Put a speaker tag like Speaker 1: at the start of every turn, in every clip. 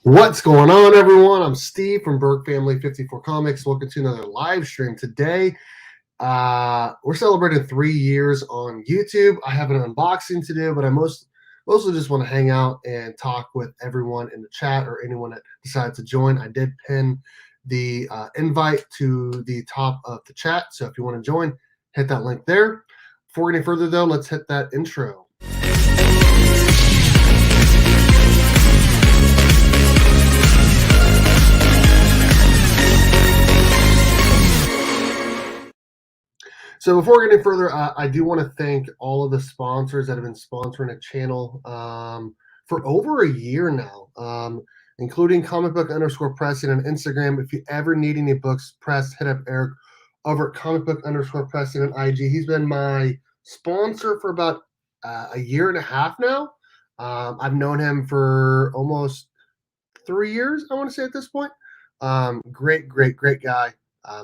Speaker 1: What's going on, everyone? I'm Steve from Burke Family 54 Comics. Welcome to another live stream today. We're celebrating 3 years on YouTube. I have an unboxing to do, but I mostly just want to hang out and talk with everyone in the chat or anyone that decides to join. I did pin the invite to the top of the chat, so if you want to join, hit that link there. Before any further, though, let's hit that intro. So before we get any further, I do want to thank all of the sponsors that have been sponsoring the channel for over a year now, including comic_book_pressing on Instagram. If you ever need any books pressed, hit up Eric over at comic_book_pressing on IG. He's been my sponsor for about a year and a half now. I've known him for almost 3 years, I want to say at this point. Great guy.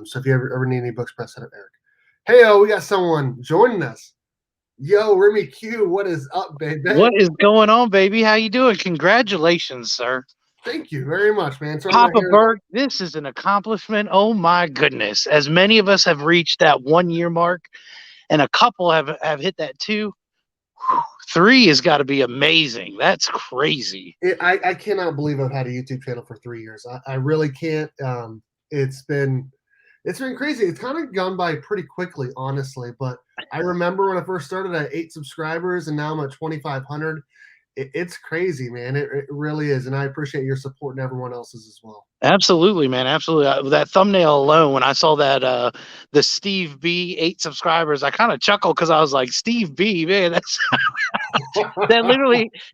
Speaker 1: So if you ever need any books pressed, hit up Eric. Hey, we got someone joining us. Yo, Remy Q, what is up, baby?
Speaker 2: What is going on, baby? How you doing? Congratulations, sir.
Speaker 1: Thank you very much, man. So
Speaker 2: Papa Burke, this is an accomplishment. Oh, my goodness. As many of us have reached that 1 year mark, and a couple have hit that 2. 3 has got to be amazing. That's crazy.
Speaker 1: I cannot believe I've had a YouTube channel for 3 years. I really can't. It's been crazy. It's kind of gone by pretty quickly, honestly. But I remember when I first started at 8 subscribers, and now I'm at 2,500. It's crazy, man. It really is. And I appreciate your support and everyone else's as well.
Speaker 2: Absolutely, man. Absolutely. That thumbnail alone, when I saw that the Steve B 8 subscribers, I kind of chuckled because I was like, Steve B, man, that's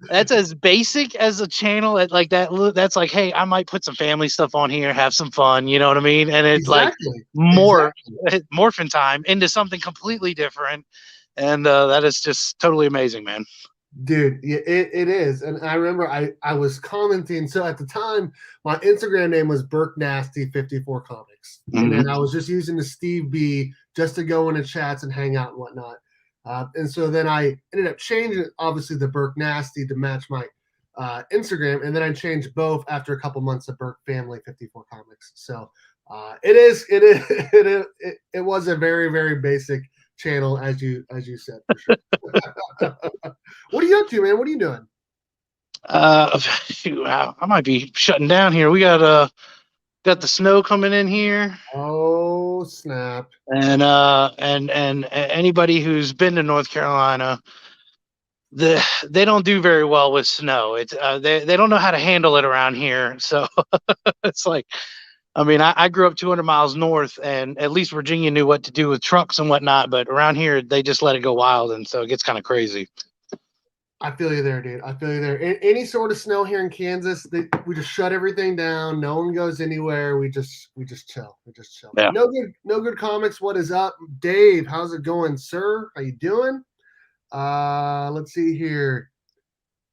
Speaker 2: that's as basic as a channel like that. That's like, hey, I might put some family stuff on here, have some fun, you know what I mean? And it's like Morphin time into something completely different. And that is just totally amazing, man.
Speaker 1: Dude, it is. And I remember I was commenting. So at the time, my Instagram name was Burke Nasty 54 Comics. And then I was just using the Steve B just to go into chats and hang out and whatnot. And so then I ended up changing, obviously, the Burke Nasty to match my Instagram. And then I changed both after a couple months of Burke Family 54 Comics. So it was a very, very basic channel, as you said, for sure. What are you up to, man? What are you doing?
Speaker 2: I might be shutting down here. We got the snow coming in here.
Speaker 1: Oh, snap.
Speaker 2: And anybody who's been to North Carolina, they don't do very well with snow. It's they don't know how to handle it around here. So it's like, I mean, I grew up 200 miles north, and at least Virginia knew what to do with trucks and whatnot. But around here, they just let it go wild, and so it gets kind of crazy.
Speaker 1: I feel you there, dude. I feel you there. Any sort of snow here in Kansas, we just shut everything down. No one goes anywhere. We just chill. We just chill.
Speaker 2: Yeah.
Speaker 1: No good comics. What is up, Dave? How's it going, sir? How you doing? Let's see here.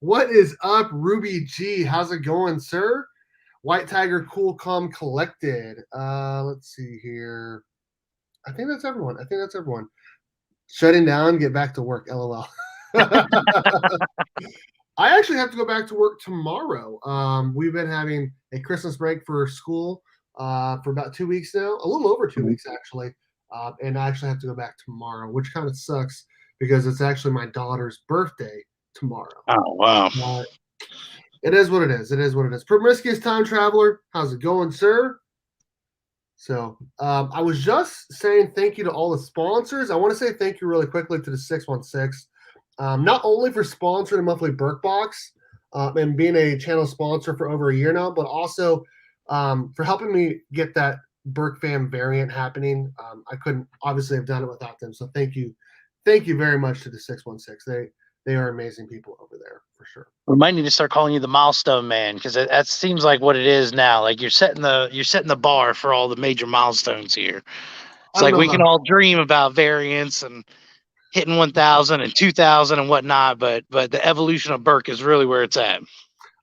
Speaker 1: What is up, Ruby G? How's it going, sir? White Tiger, Cool, Calm, Collected. Let's see here. I think that's everyone. Shutting down, get back to work. LOL. I actually have to go back to work tomorrow. We've been having a Christmas break for school for about 2 weeks now, a little over 2 weeks actually, and I actually have to go back tomorrow, which kind of sucks because it's actually my daughter's birthday tomorrow.
Speaker 2: Oh, wow.
Speaker 1: It is what it is. It is what it is. Promiscuous Time Traveler, how's it going, sir? So I was just saying thank you to all the sponsors. I want to say thank you really quickly to the 616. Not only for sponsoring a monthly Burke box and being a channel sponsor for over a year now, but also for helping me get that Burke fam variant happening. I couldn't obviously have done it without them. So thank you very much to the 616. They are amazing people over there for sure.
Speaker 2: We might need to start calling you the Milestone Man, because that seems like what it is now. Like you're setting the bar for all the major milestones here. It's like we can all dream about variants and hitting 1,000 and 2,000 and whatnot, but the evolution of Burke is really where it's at.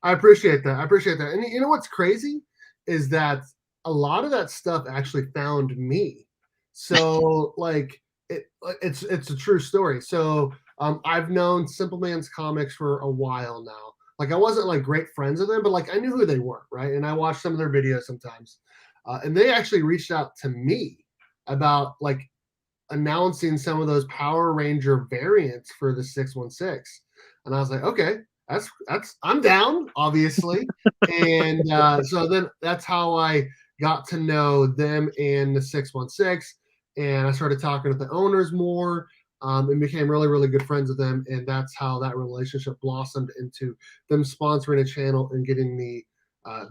Speaker 1: I appreciate that. And you know what's crazy is that a lot of that stuff actually found me. So like it's a true story. So I've known Simple Man's Comics for a while now. Like I wasn't like great friends with them, but like I knew who they were, right? And I watched some of their videos sometimes, and they actually reached out to me about like announcing some of those Power Ranger variants for the 616, and I was like, okay, that's I'm down, obviously, and so then that's how I got to know them and the 616, and I started talking with the owners more. And became really, really good friends with them, and that's how that relationship blossomed into them sponsoring a channel and getting the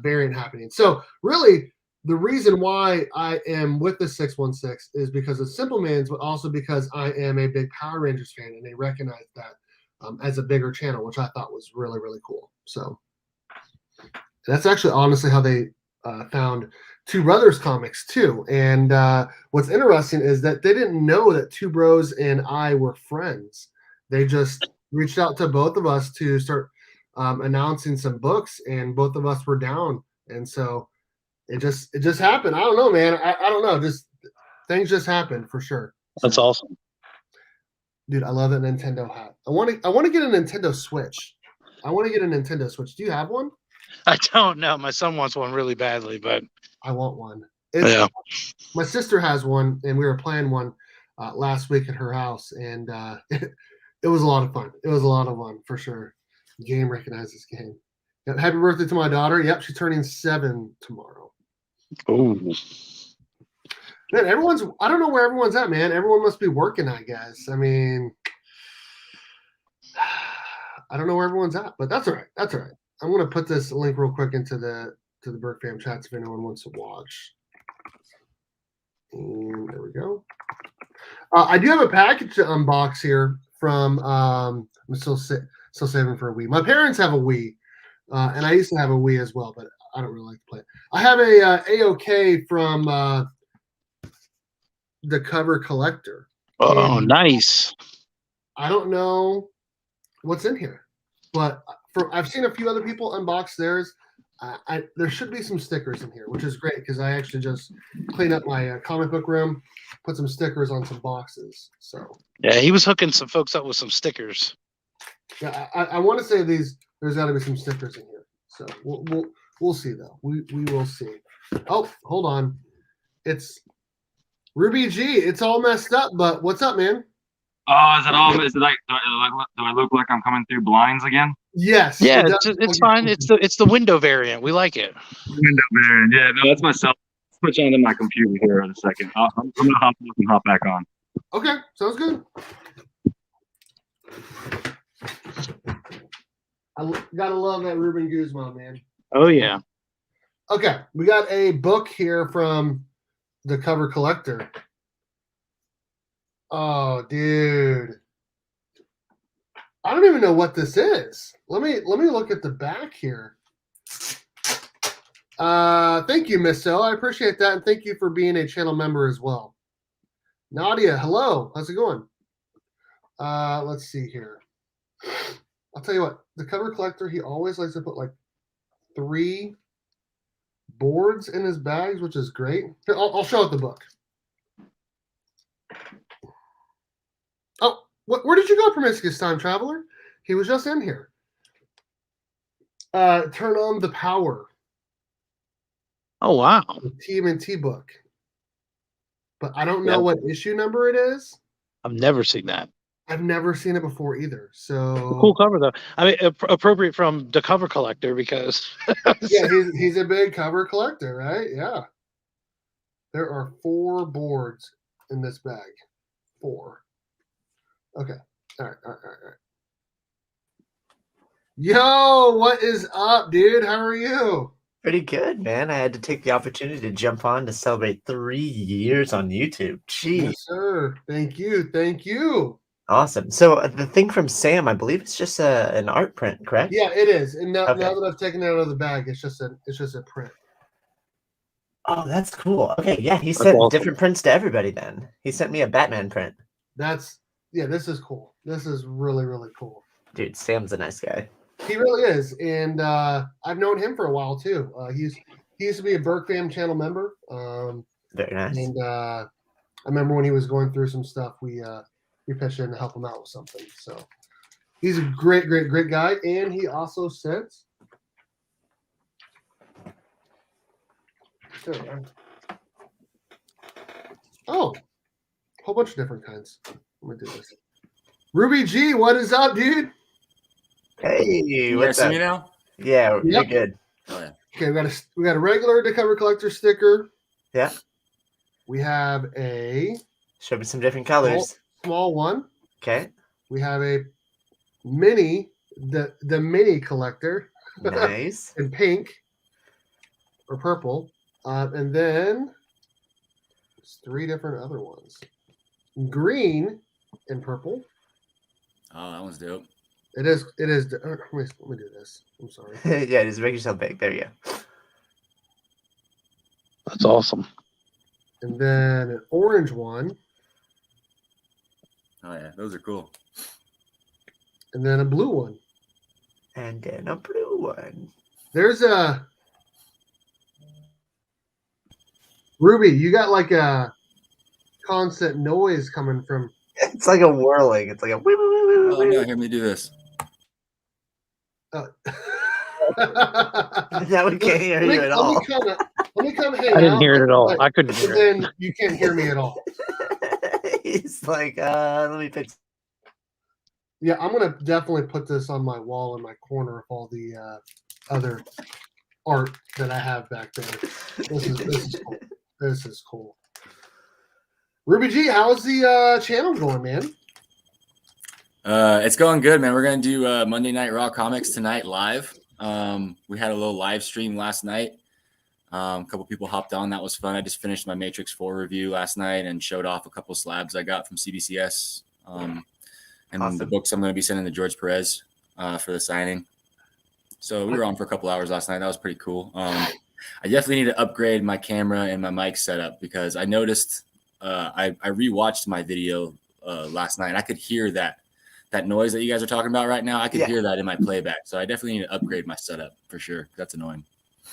Speaker 1: variant happening. So, really, the reason why I am with the 616 is because of Simple Man's, but also because I am a big Power Rangers fan, and they recognize that as a bigger channel, which I thought was really, really cool. So that's actually honestly how they found Two Brothers comics too. And what's interesting is that they didn't know that Two Bros and I were friends. They just reached out to both of us to start announcing some books, and both of us were down. And so it just happened. I don't know, man. I don't know. Just things just happen for sure.
Speaker 2: That's
Speaker 1: So,
Speaker 2: awesome.
Speaker 1: dude, I love that Nintendo hat. I want to get a Nintendo Switch. I want to get a Nintendo Switch. Do you have one?
Speaker 2: I don't know. My son wants one really badly, but
Speaker 1: I want one.
Speaker 2: yeah.
Speaker 1: My sister has one, and we were playing one last week at her house, and it was a lot of fun. It was a lot of fun for sure. Game recognizes game. Yep, happy birthday to my daughter. Yep, she's turning 7 tomorrow.
Speaker 2: Oh,
Speaker 1: Man, I don't know where everyone's at, man. Everyone must be working, I guess. I mean, I don't know where everyone's at, but that's all right. That's all right. I'm gonna put this link real quick into the Burke Fam chats if anyone wants to watch. And there we go. I do have a package to unbox here from. I'm still saving for a Wii. My parents have a Wii, and I used to have a Wii as well, but I don't really like to play it. I have a AOK from the Cover Collector.
Speaker 2: oh,
Speaker 1: And
Speaker 2: nice.
Speaker 1: I don't know what's in here, but I've seen a few other people unbox theirs. There should be some stickers in here, which is great because I actually just cleaned up my comic book room, put some stickers on some boxes. So
Speaker 2: Yeah, he was hooking some folks up with some stickers.
Speaker 1: yeah, I want to say there's got to be some stickers in here. So we'll see though. We will see. Oh, hold on, it's Ruby G. It's all messed up, but what's up, man?
Speaker 3: Oh, is it all? Is it like? Do I look like I'm coming through blinds again?
Speaker 1: Yes.
Speaker 2: Yeah, it's fine. It's the window variant. We like it.
Speaker 3: Window variant. Yeah, no, that's myself. Switch on to my computer here in a second. I'm gonna hop off and hop back on.
Speaker 1: Okay, sounds good. I gotta love that Ruben Guzman, man.
Speaker 2: Oh yeah.
Speaker 1: Okay, we got a book here from the Cover Collector. Oh, dude. I don't even know what this is. Let me look at the back here. Thank you, Miss O. I appreciate that, and thank you for being a channel member as well. Nadia, hello. How's it going? Let's see here. I'll tell you what. The Cover Collector, he always likes to put like 3 boards in his bags, which is great. Here, I'll show it the book. Oh, where did you go, Promiscuous Time Traveler? He was just in here. Turn on the Power.
Speaker 2: Oh wow.
Speaker 1: The TMNT book. But I don't know what issue number it is.
Speaker 2: I've never seen that.
Speaker 1: I've never seen it before either. So
Speaker 2: Cool cover though. I mean, appropriate from the Cover Collector because
Speaker 1: yeah, he's a big cover collector, right? Yeah. There are 4 boards in this bag. 4. Okay. All right. Yo, what is up, dude? How are you?
Speaker 4: Pretty good, man. I had to take the opportunity to jump on to celebrate 3 years on YouTube. Jeez.
Speaker 1: Yes, sir. Thank you. Thank you.
Speaker 4: Awesome. So the thing from Sam, I believe it's just an art print, correct?
Speaker 1: Yeah, it is. And now
Speaker 4: Okay.
Speaker 1: that I've taken it out of the bag, it's just a print.
Speaker 4: Oh, that's cool. Okay, yeah, he sent different prints to everybody then. He sent me a Batman print.
Speaker 1: This is cool. This is really, really cool.
Speaker 4: Dude, Sam's a nice guy.
Speaker 1: He really is. And I've known him for a while too. He used to be a Burke Fam channel member.
Speaker 4: Very nice.
Speaker 1: And I remember when he was going through some stuff, we pitched in to help him out with something. So He's a great guy, and he also sent. Oh, a whole bunch of different kinds. Let me do this. Ruby G, what is up, dude?
Speaker 4: Hey,
Speaker 5: You
Speaker 4: what's
Speaker 5: guys see
Speaker 4: up?
Speaker 5: me now?
Speaker 4: Yeah,
Speaker 1: Yep.
Speaker 4: you're good.
Speaker 5: Oh yeah.
Speaker 1: Okay, we got a regular to cover collector sticker.
Speaker 4: Yeah.
Speaker 1: We have a
Speaker 4: Show me some different colors.
Speaker 1: small one.
Speaker 4: Okay.
Speaker 1: We have a mini, the mini collector.
Speaker 4: Nice.
Speaker 1: In pink or purple, and then there's 3 different other ones: green and purple.
Speaker 5: Oh, that one's dope.
Speaker 1: It is. Let me do this. I'm sorry.
Speaker 4: Yeah, just make yourself big. There you go.
Speaker 2: That's awesome.
Speaker 1: And then an orange one,
Speaker 5: Oh yeah, those are cool.
Speaker 1: and then a blue one.
Speaker 4: And then a blue one.
Speaker 1: There's a Ruby. You got like a constant noise coming from.
Speaker 4: It's like a whirling. It's like a.
Speaker 5: Oh no, hear me do this.
Speaker 4: Now we can't hear you at all.
Speaker 1: Let me come hang
Speaker 2: I didn't
Speaker 1: out,
Speaker 2: hear it at all.
Speaker 1: but-
Speaker 2: I couldn't
Speaker 1: but
Speaker 2: hear it.
Speaker 1: then you can't hear me at all.
Speaker 4: He's like, let me fix.
Speaker 1: Yeah, I'm gonna definitely put this on my wall in my corner of all the other art that I have back there. This is cool. This is cool. Ruby G, how's the channel going, man?
Speaker 5: It's going good, man. We're gonna do Monday Night Raw Comics tonight live. We had a little live stream last night. A couple people hopped on. That was fun. I just finished my Matrix 4 review last night and showed off a couple slabs I got from CBCS. And
Speaker 4: Awesome.
Speaker 5: the books I'm going to be sending to George Perez for the signing. So we were on for a couple hours last night. That was pretty cool. I definitely need to upgrade my camera and my mic setup because I noticed I rewatched my video last night. I could hear that noise that you guys are talking about right now. I could hear that in my playback. So I definitely need to upgrade my setup for sure. That's annoying.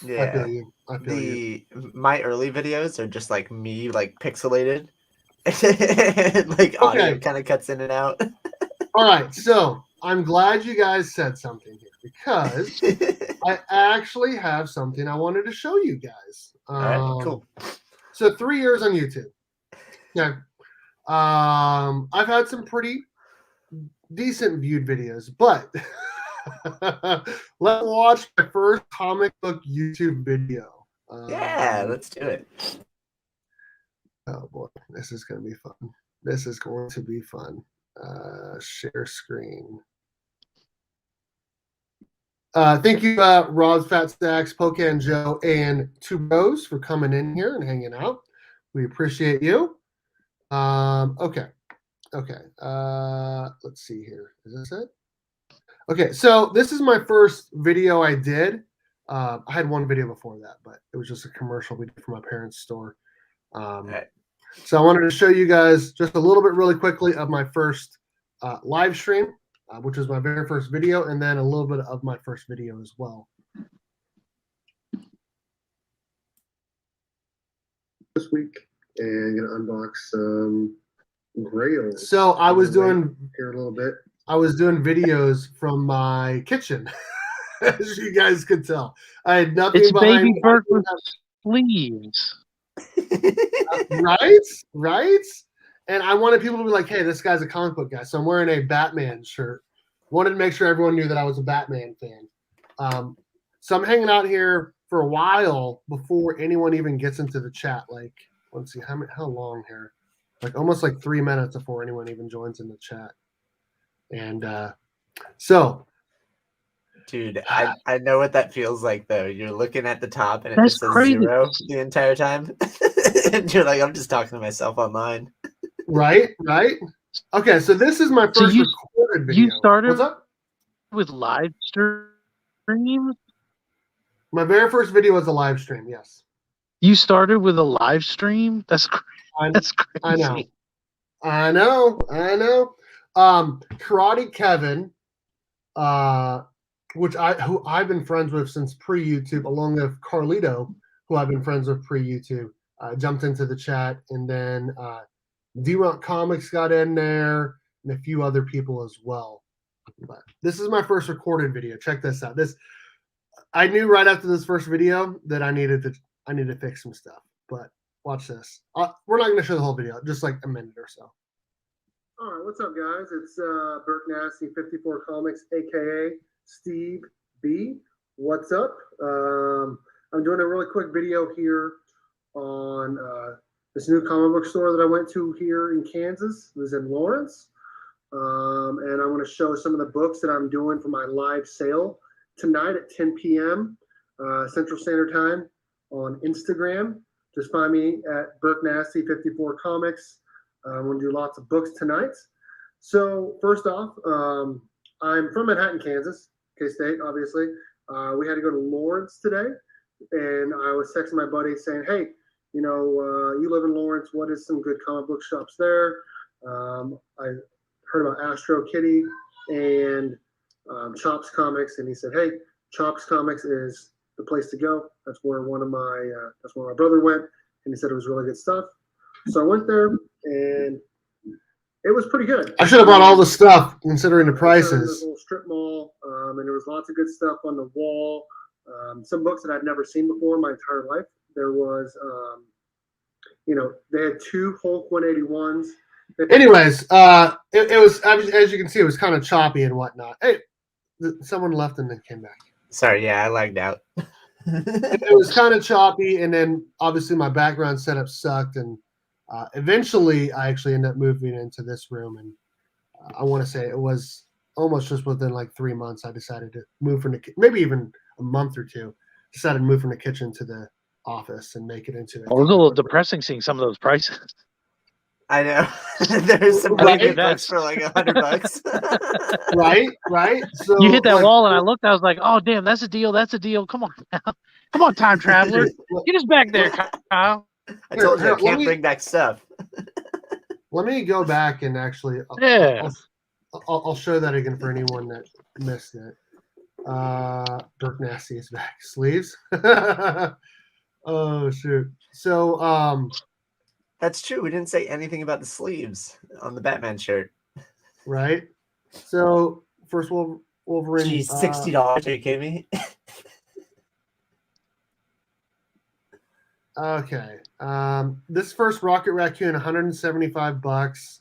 Speaker 4: Yeah.
Speaker 1: I feel you. I feel you.
Speaker 4: My early videos are just like me, like pixelated. Like audio kind of cuts in and out.
Speaker 1: All right, so I'm glad you guys said something here because I actually have something I wanted to show you guys.
Speaker 4: All right, cool.
Speaker 1: So 3 years on YouTube. Yeah. I've had some pretty decent viewed videos, but let's watch my first comic book YouTube video.
Speaker 4: Yeah, let's do it.
Speaker 1: Oh boy, this is going to be fun. This is going to be fun. Share screen. Thank you, Rob's Fat Stacks, Pocan Joe, and Two Bros for coming in here and hanging out. We appreciate you. Okay. Let's see here. Is this it? Okay, so this is my first video I did. I had one video before that, but it was just a commercial we did for my parents' store. So I wanted to show you guys just a little bit really quickly of my first live stream, which was my very first video, and then a little bit of my first video as well. This week, and gonna unbox some grails. So I was doing here a little bit. I was doing videos from my kitchen, as you guys could tell. I had nothing
Speaker 2: It's
Speaker 1: behind
Speaker 2: baby
Speaker 1: me.
Speaker 2: bird with sleeves.
Speaker 1: Right. And I wanted people to be like, hey, this guy's a comic book guy. So I'm wearing a Batman shirt. Wanted to make sure everyone knew that I was a Batman fan. So I'm hanging out here for a while before anyone even gets into the chat. Like, let's see, how long here? Like almost like 3 minutes before anyone even joins in the chat. And so.
Speaker 4: Dude, I know what that feels like, though. You're looking at the top and it
Speaker 2: That's
Speaker 4: just says
Speaker 2: crazy.
Speaker 4: 0 the entire time. And you're like, I'm just talking to myself online.
Speaker 1: Right. Okay, so this is my first recorded video.
Speaker 2: You started
Speaker 1: What's up?
Speaker 2: with live streams?
Speaker 1: My very first video was a live stream, yes.
Speaker 2: You started with a live stream? That's crazy. That's crazy.
Speaker 1: I know. Karate Kevin, who I've been friends with since pre-YouTube, along with Carlito, who I've been friends with pre-YouTube, jumped into the chat, and then D-Rock Comics got in there, and a few other people as well. But this is my first recorded video. Check this out. I knew right after this first video that I needed to fix some stuff. But watch this. We're not going to show the whole video, just like a minute or so. All right, what's up, guys? It's Burke Nasty 54 Comics, aka Steve B. What's up? I'm doing a really quick video here on this new comic book store that I went to here in Kansas. It was in Lawrence. And I want to show some of the books that I'm doing for my live sale tonight at 10 p.m. Central Standard Time on Instagram. Just find me at Burke Nasty 54 Comics. I'm going to do lots of books tonight. So first off, I'm from Manhattan, Kansas, K-State, obviously. We had to go to Lawrence today, and I was texting my buddy saying, hey, you know, you live in Lawrence. What is some good comic book shops there? I heard about Astro Kitty and Chops Comics, and he said, hey, Chops Comics is the place to go. That's where that's where my brother went, and he said it was really good stuff. So I went there, and it was pretty good. I should have bought all the stuff, considering the prices. This little strip mall, and there was lots of good stuff on the wall. Some books that I'd never seen before in my entire life. There was, you know, they had 2 Hulk 181s. Anyways, it was, as you can see, it was kind of choppy and whatnot. Hey, someone left and then came back.
Speaker 4: Sorry, yeah, I lagged out.
Speaker 1: It was kind of choppy, and then obviously my background setup sucked, and eventually I actually ended up moving into this room, and I want to say it was almost just within like 3 months I decided to move from maybe even a month or two, decided to move from the kitchen to the office and make it into it.
Speaker 2: Well, it was a little depressing seeing some of those prices.
Speaker 4: I know. There's some
Speaker 2: Right?
Speaker 4: good books for like $100.
Speaker 1: Right. So
Speaker 2: You hit that wall, and I looked. I was like, "Oh, damn, that's a deal. That's a deal. Come on, now. Come on, time traveler, get us back there, Kyle."
Speaker 4: I told you I can't bring back stuff.
Speaker 1: Let me go back and actually, I'll show that again for anyone that missed it. Burke Nasty is back. Sleeves. Oh shoot. So
Speaker 4: That's true. We didn't say anything about the sleeves on the Batman shirt.
Speaker 1: Right. So first Wolverine.
Speaker 4: Geez, $60. Are you kidding me?
Speaker 1: Okay. This first Rocket Raccoon, $175.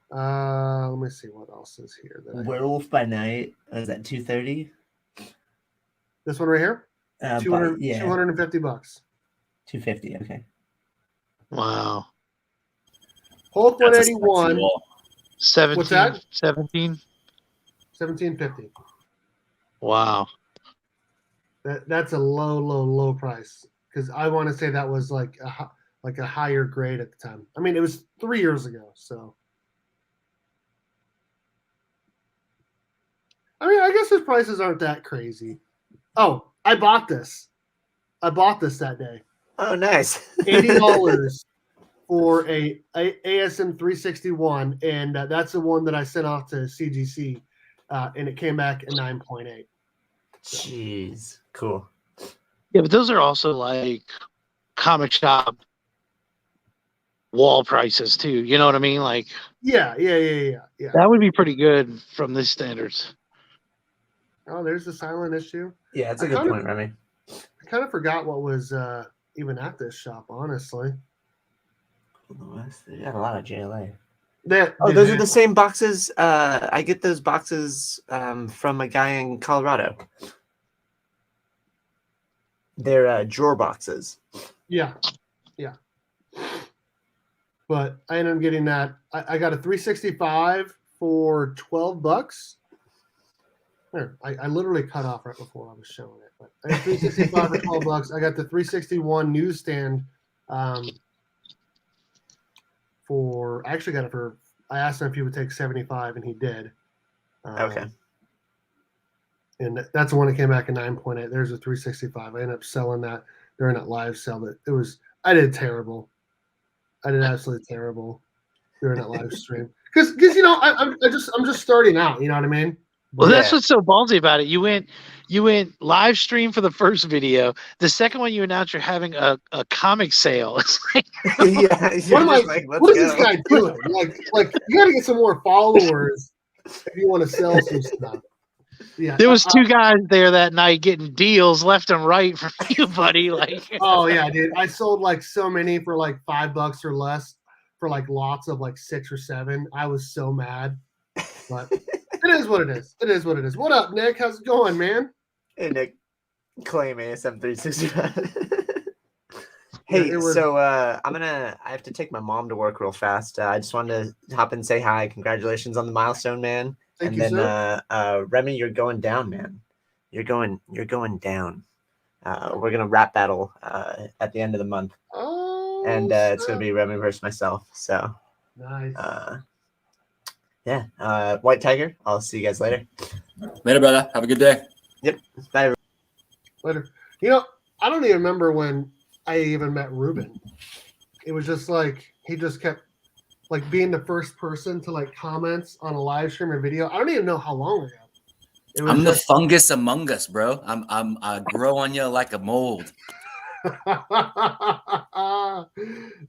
Speaker 1: Let me see what else is here.
Speaker 4: Werewolf by Night. Is that $230?
Speaker 1: This one right here. $250.
Speaker 4: $250. Okay.
Speaker 2: Wow.
Speaker 1: Hulk 181.
Speaker 2: 17.
Speaker 1: What's that?
Speaker 2: 17.
Speaker 1: $17.50.
Speaker 2: Wow.
Speaker 1: That's a low price, because I want to say that was like a higher grade at the time. I mean, it was 3 years ago, so. I mean, I guess his prices aren't that crazy. Oh, I bought this that day.
Speaker 4: Oh, nice.
Speaker 1: $80 for a ASM 361, and that's the one that I sent off to CGC, and it came back at 9.8.
Speaker 4: Jeez, cool.
Speaker 2: Yeah, but those are also like comic shop wall prices too. You know what I mean? Like,
Speaker 1: yeah.
Speaker 2: that would be pretty good from these standards.
Speaker 1: Oh, there's the silent issue.
Speaker 4: Yeah, that's a good point, Remy.
Speaker 1: I kind of forgot what was even at this shop, honestly.
Speaker 4: They got a lot of JLA.
Speaker 1: Those
Speaker 4: are the same boxes. I get those boxes from a guy in Colorado. They're drawer boxes.
Speaker 1: Yeah. But I ended up getting that. I got a 365 for $12. There, I literally cut off right before I was showing it. But I got 365 for $12. I got the 361 newsstand I actually got it for. I asked him if he would take 75, and he did.
Speaker 4: Okay.
Speaker 1: And that's the one that came back in 9.8. There's a 365. I ended up selling that during that live sale. But I did terrible. I did absolutely terrible during that live stream because you know I'm just starting out. You know what I mean?
Speaker 2: Well, that's what's so ballsy about it. You went live stream for the first video. The second one, you announced you're having a comic sale. It's like,
Speaker 4: yeah.
Speaker 1: What is this guy doing? Like you got to get some more followers if you want to sell some stuff. Yeah,
Speaker 2: There was two guys there that night getting deals left and right from you, buddy. Like,
Speaker 1: oh yeah, dude. I sold like so many for like $5 or less for like lots of like 6 or 7. I was so mad, but it is what it is. It is what it is. What up, Nick? How's it going, man?
Speaker 4: Hey, Nick. Claim ASM 365. Hey,
Speaker 1: Yeah,
Speaker 4: so I have to take my mom to work real fast. I just wanted to hop and say hi. Congratulations on the milestone, man.
Speaker 1: Thank
Speaker 4: and
Speaker 1: you,
Speaker 4: then
Speaker 1: sir.
Speaker 4: Remy, you're going down, man. You're going down. We're gonna rap battle at the end of the month.
Speaker 1: Oh,
Speaker 4: and it's gonna be Remy versus myself. So
Speaker 1: nice.
Speaker 4: Yeah. White Tiger, I'll see you guys later.
Speaker 5: Later, brother. Have a good day.
Speaker 4: Yep. Bye, everyone.
Speaker 1: Later. You know, I don't even remember when I even met Ruben. It was just like he just kept like being the first person to like comments on a live stream or video. I don't even know how long ago. It was
Speaker 5: I'm the fungus among us, bro. I grow on you like a mold.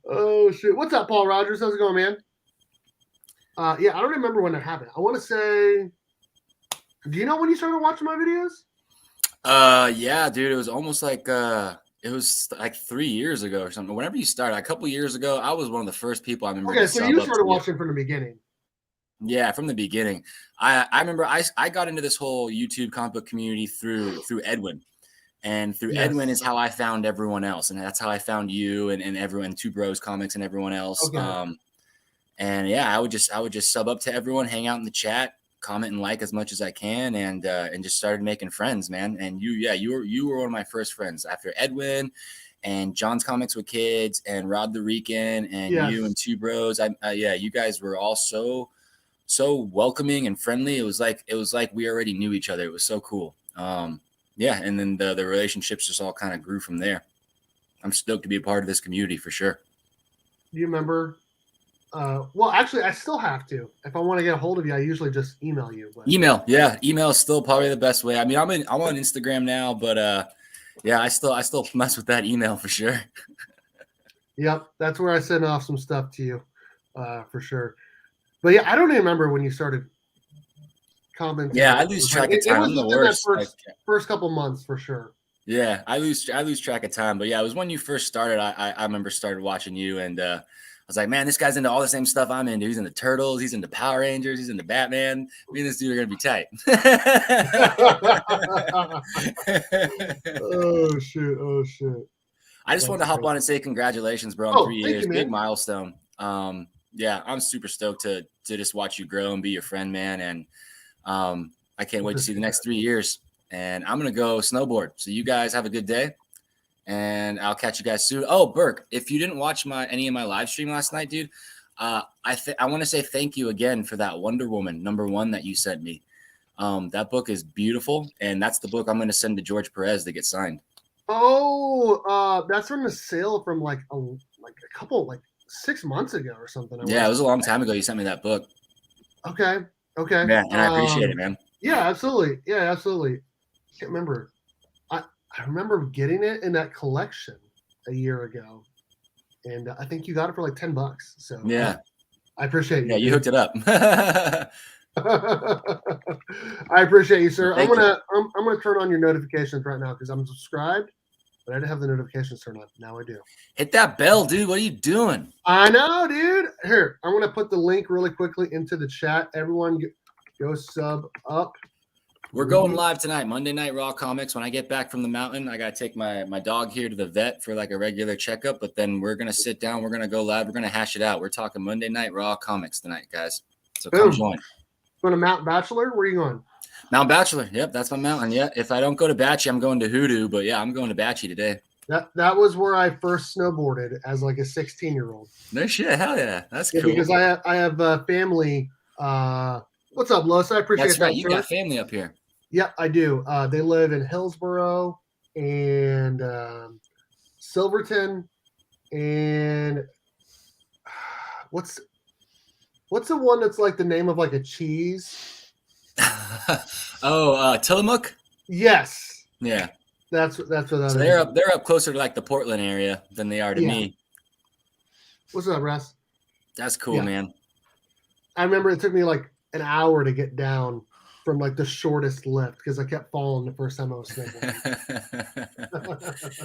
Speaker 1: Oh shit! What's up, Paul Rogers? How's it going, man? Yeah, I don't remember when it happened. I want to say, do you know when you started watching my videos?
Speaker 5: Yeah, dude. It was almost like it was like 3 years ago or something. Whenever you started, a couple years ago, I was one of the first people I remember.
Speaker 1: Okay, so you started watching from the beginning.
Speaker 5: Yeah, from the beginning. I remember I got into this whole YouTube comic book community through Edwin. And through Edwin is how I found everyone else. And that's how I found you and everyone, Two Bros Comics and everyone else.
Speaker 1: Okay.
Speaker 5: And yeah, I would just sub up to everyone, hang out in the chat, comment and like as much as I can, and just started making friends, man. And you were one of my first friends after Edwin and John's Comics with Kids and Rod the Rican and you and Two Bros. You guys were all so welcoming and friendly. It was like we already knew each other. It was so cool. Yeah, and then the relationships just all kind of grew from there. I'm stoked to be a part of this community for sure.
Speaker 1: Do you remember? Well, actually, I still have to. If I want to get a hold of you, I usually just email you. But... Email
Speaker 5: is still probably the best way. I mean, I'm on Instagram now, but yeah, I still mess with that email for sure.
Speaker 1: Yep, that's where I send off some stuff to you, for sure. But yeah, I don't even remember when you started commenting.
Speaker 5: Yeah, I lose track of time.
Speaker 1: It was within that first couple months for sure.
Speaker 5: Yeah, I lose track of time. But yeah, it was when you first started. I remember started watching you, and I was like, man, this guy's into all the same stuff I'm into. He's into Turtles. He's into Power Rangers. He's into Batman. Me and this dude are gonna be tight.
Speaker 1: Oh shit!
Speaker 5: I just wanted to hop on and say congratulations, bro, on 3 years. Big milestone. Yeah, I'm super stoked to just watch you grow and be your friend, man. And I can't wait to see the next 3 years. And I'm gonna go snowboard. So you guys have a good day, and I'll catch you guys soon. Oh, Burke, if you didn't watch any of my live stream last night, dude, I want to say thank you again for that Wonder Woman #1 that you sent me. That book is beautiful, and that's the book I'm going to send to George Perez to get signed.
Speaker 1: Oh, that's from the sale from like a couple 6 months ago or something.
Speaker 5: Yeah, it was a long time ago. You sent me that book.
Speaker 1: Okay.
Speaker 5: Yeah, and I appreciate it, man.
Speaker 1: Yeah, absolutely. Can't remember. I remember getting it in that collection a year ago, and I think you got it for like $10. So
Speaker 5: yeah,
Speaker 1: I appreciate you.
Speaker 5: Yeah, you hooked it up.
Speaker 1: I appreciate you, sir.
Speaker 5: Thank
Speaker 1: I'm gonna turn on your notifications right now because I'm subscribed, but I didn't have the notifications turned on. Now I do.
Speaker 5: Hit that bell, dude. What are you doing?
Speaker 1: I know, dude. Here, I'm gonna put the link really quickly into the chat. Everyone, go sub up.
Speaker 5: We're going live tonight, Monday Night Raw Comics. When I get back from the mountain, I got to take my dog here to the vet for like a regular checkup, but then we're going to sit down. We're going to go live. We're going to hash it out. We're talking Monday Night Raw Comics tonight, guys. So come join.
Speaker 1: Going to Mount Bachelor? Where are you going?
Speaker 5: Mount Bachelor. Yep, that's my mountain. Yeah, if I don't go to Batchy, I'm going to Hoodoo, but yeah, I'm going to Batchy today.
Speaker 1: That was where I first snowboarded as like a 16-year-old.
Speaker 5: No shit. Hell yeah. That's cool.
Speaker 1: Because I have family. What's up, Los? I appreciate
Speaker 5: That's right. You got family up here.
Speaker 1: Yeah, I do. They live in Hillsboro and Silverton, and what's the one that's like the name of like a cheese?
Speaker 5: Tillamook.
Speaker 1: Yes.
Speaker 5: Yeah.
Speaker 1: That's what that
Speaker 5: so
Speaker 1: is.
Speaker 5: They're up closer to like the Portland area than they are to me.
Speaker 1: What's up, Russ?
Speaker 5: That's cool, man.
Speaker 1: I remember it took me like an hour to get down from like the shortest lift because I kept falling the first time I was snowboarding.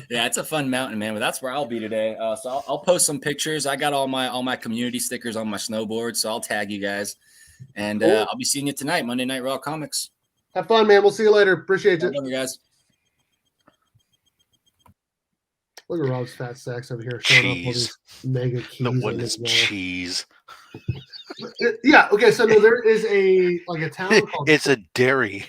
Speaker 5: Yeah, it's a fun mountain, man. But that's where I'll be today. So I'll post some pictures. I got all my community stickers on my snowboard, so I'll tag you guys. And
Speaker 1: Cool.
Speaker 5: I'll be seeing you tonight, Monday Night Raw Comics.
Speaker 1: Have fun, man. We'll see you later. Appreciate it.
Speaker 5: Love you guys.
Speaker 1: Look at Rob's fat sacks over here showing off all these mega keys.
Speaker 6: No one
Speaker 1: on
Speaker 6: is
Speaker 1: his wall.
Speaker 6: cheese.
Speaker 1: Yeah. Okay. So no, there is a town called.
Speaker 6: It's a dairy.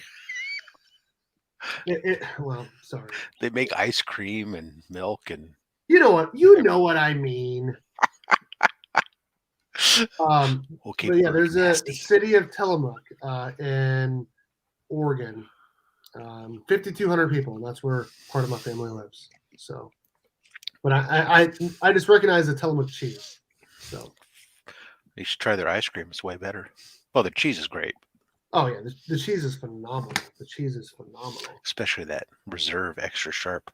Speaker 1: Well, sorry.
Speaker 6: They make ice cream and milk and.
Speaker 1: You know what? You know what I mean.
Speaker 6: Okay.
Speaker 1: But yeah, there's
Speaker 6: nasty.
Speaker 1: a city of Tillamook in Oregon. 5,200 people, and that's where part of my family lives. So, but I just recognize the Tillamook cheese. So
Speaker 6: You should try their ice cream. It's way better. Well, the cheese is great,
Speaker 1: oh yeah, the cheese is phenomenal. The cheese is phenomenal.
Speaker 6: especially that reserve extra sharp.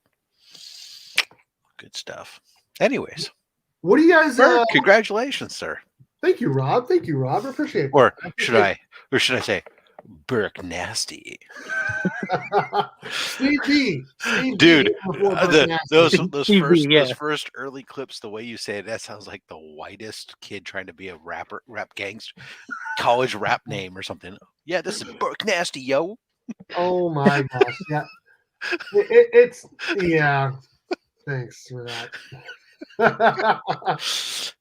Speaker 6: Good stuff. Anyways,
Speaker 1: What do you guys?
Speaker 6: congratulations, sir.
Speaker 1: Thank you, Rob. Thank you, Rob. I appreciate it.
Speaker 6: Or should I say, Burke Nasty?
Speaker 1: Steve B.
Speaker 6: Dude, those
Speaker 2: TV, yeah.
Speaker 6: first early clips, the way you say it, that sounds like the whitest kid trying to be a rap gangster, college rap name or something. Yeah, this is Burke Nasty, yo.
Speaker 1: Oh my gosh, yeah. It's yeah. Thanks for that.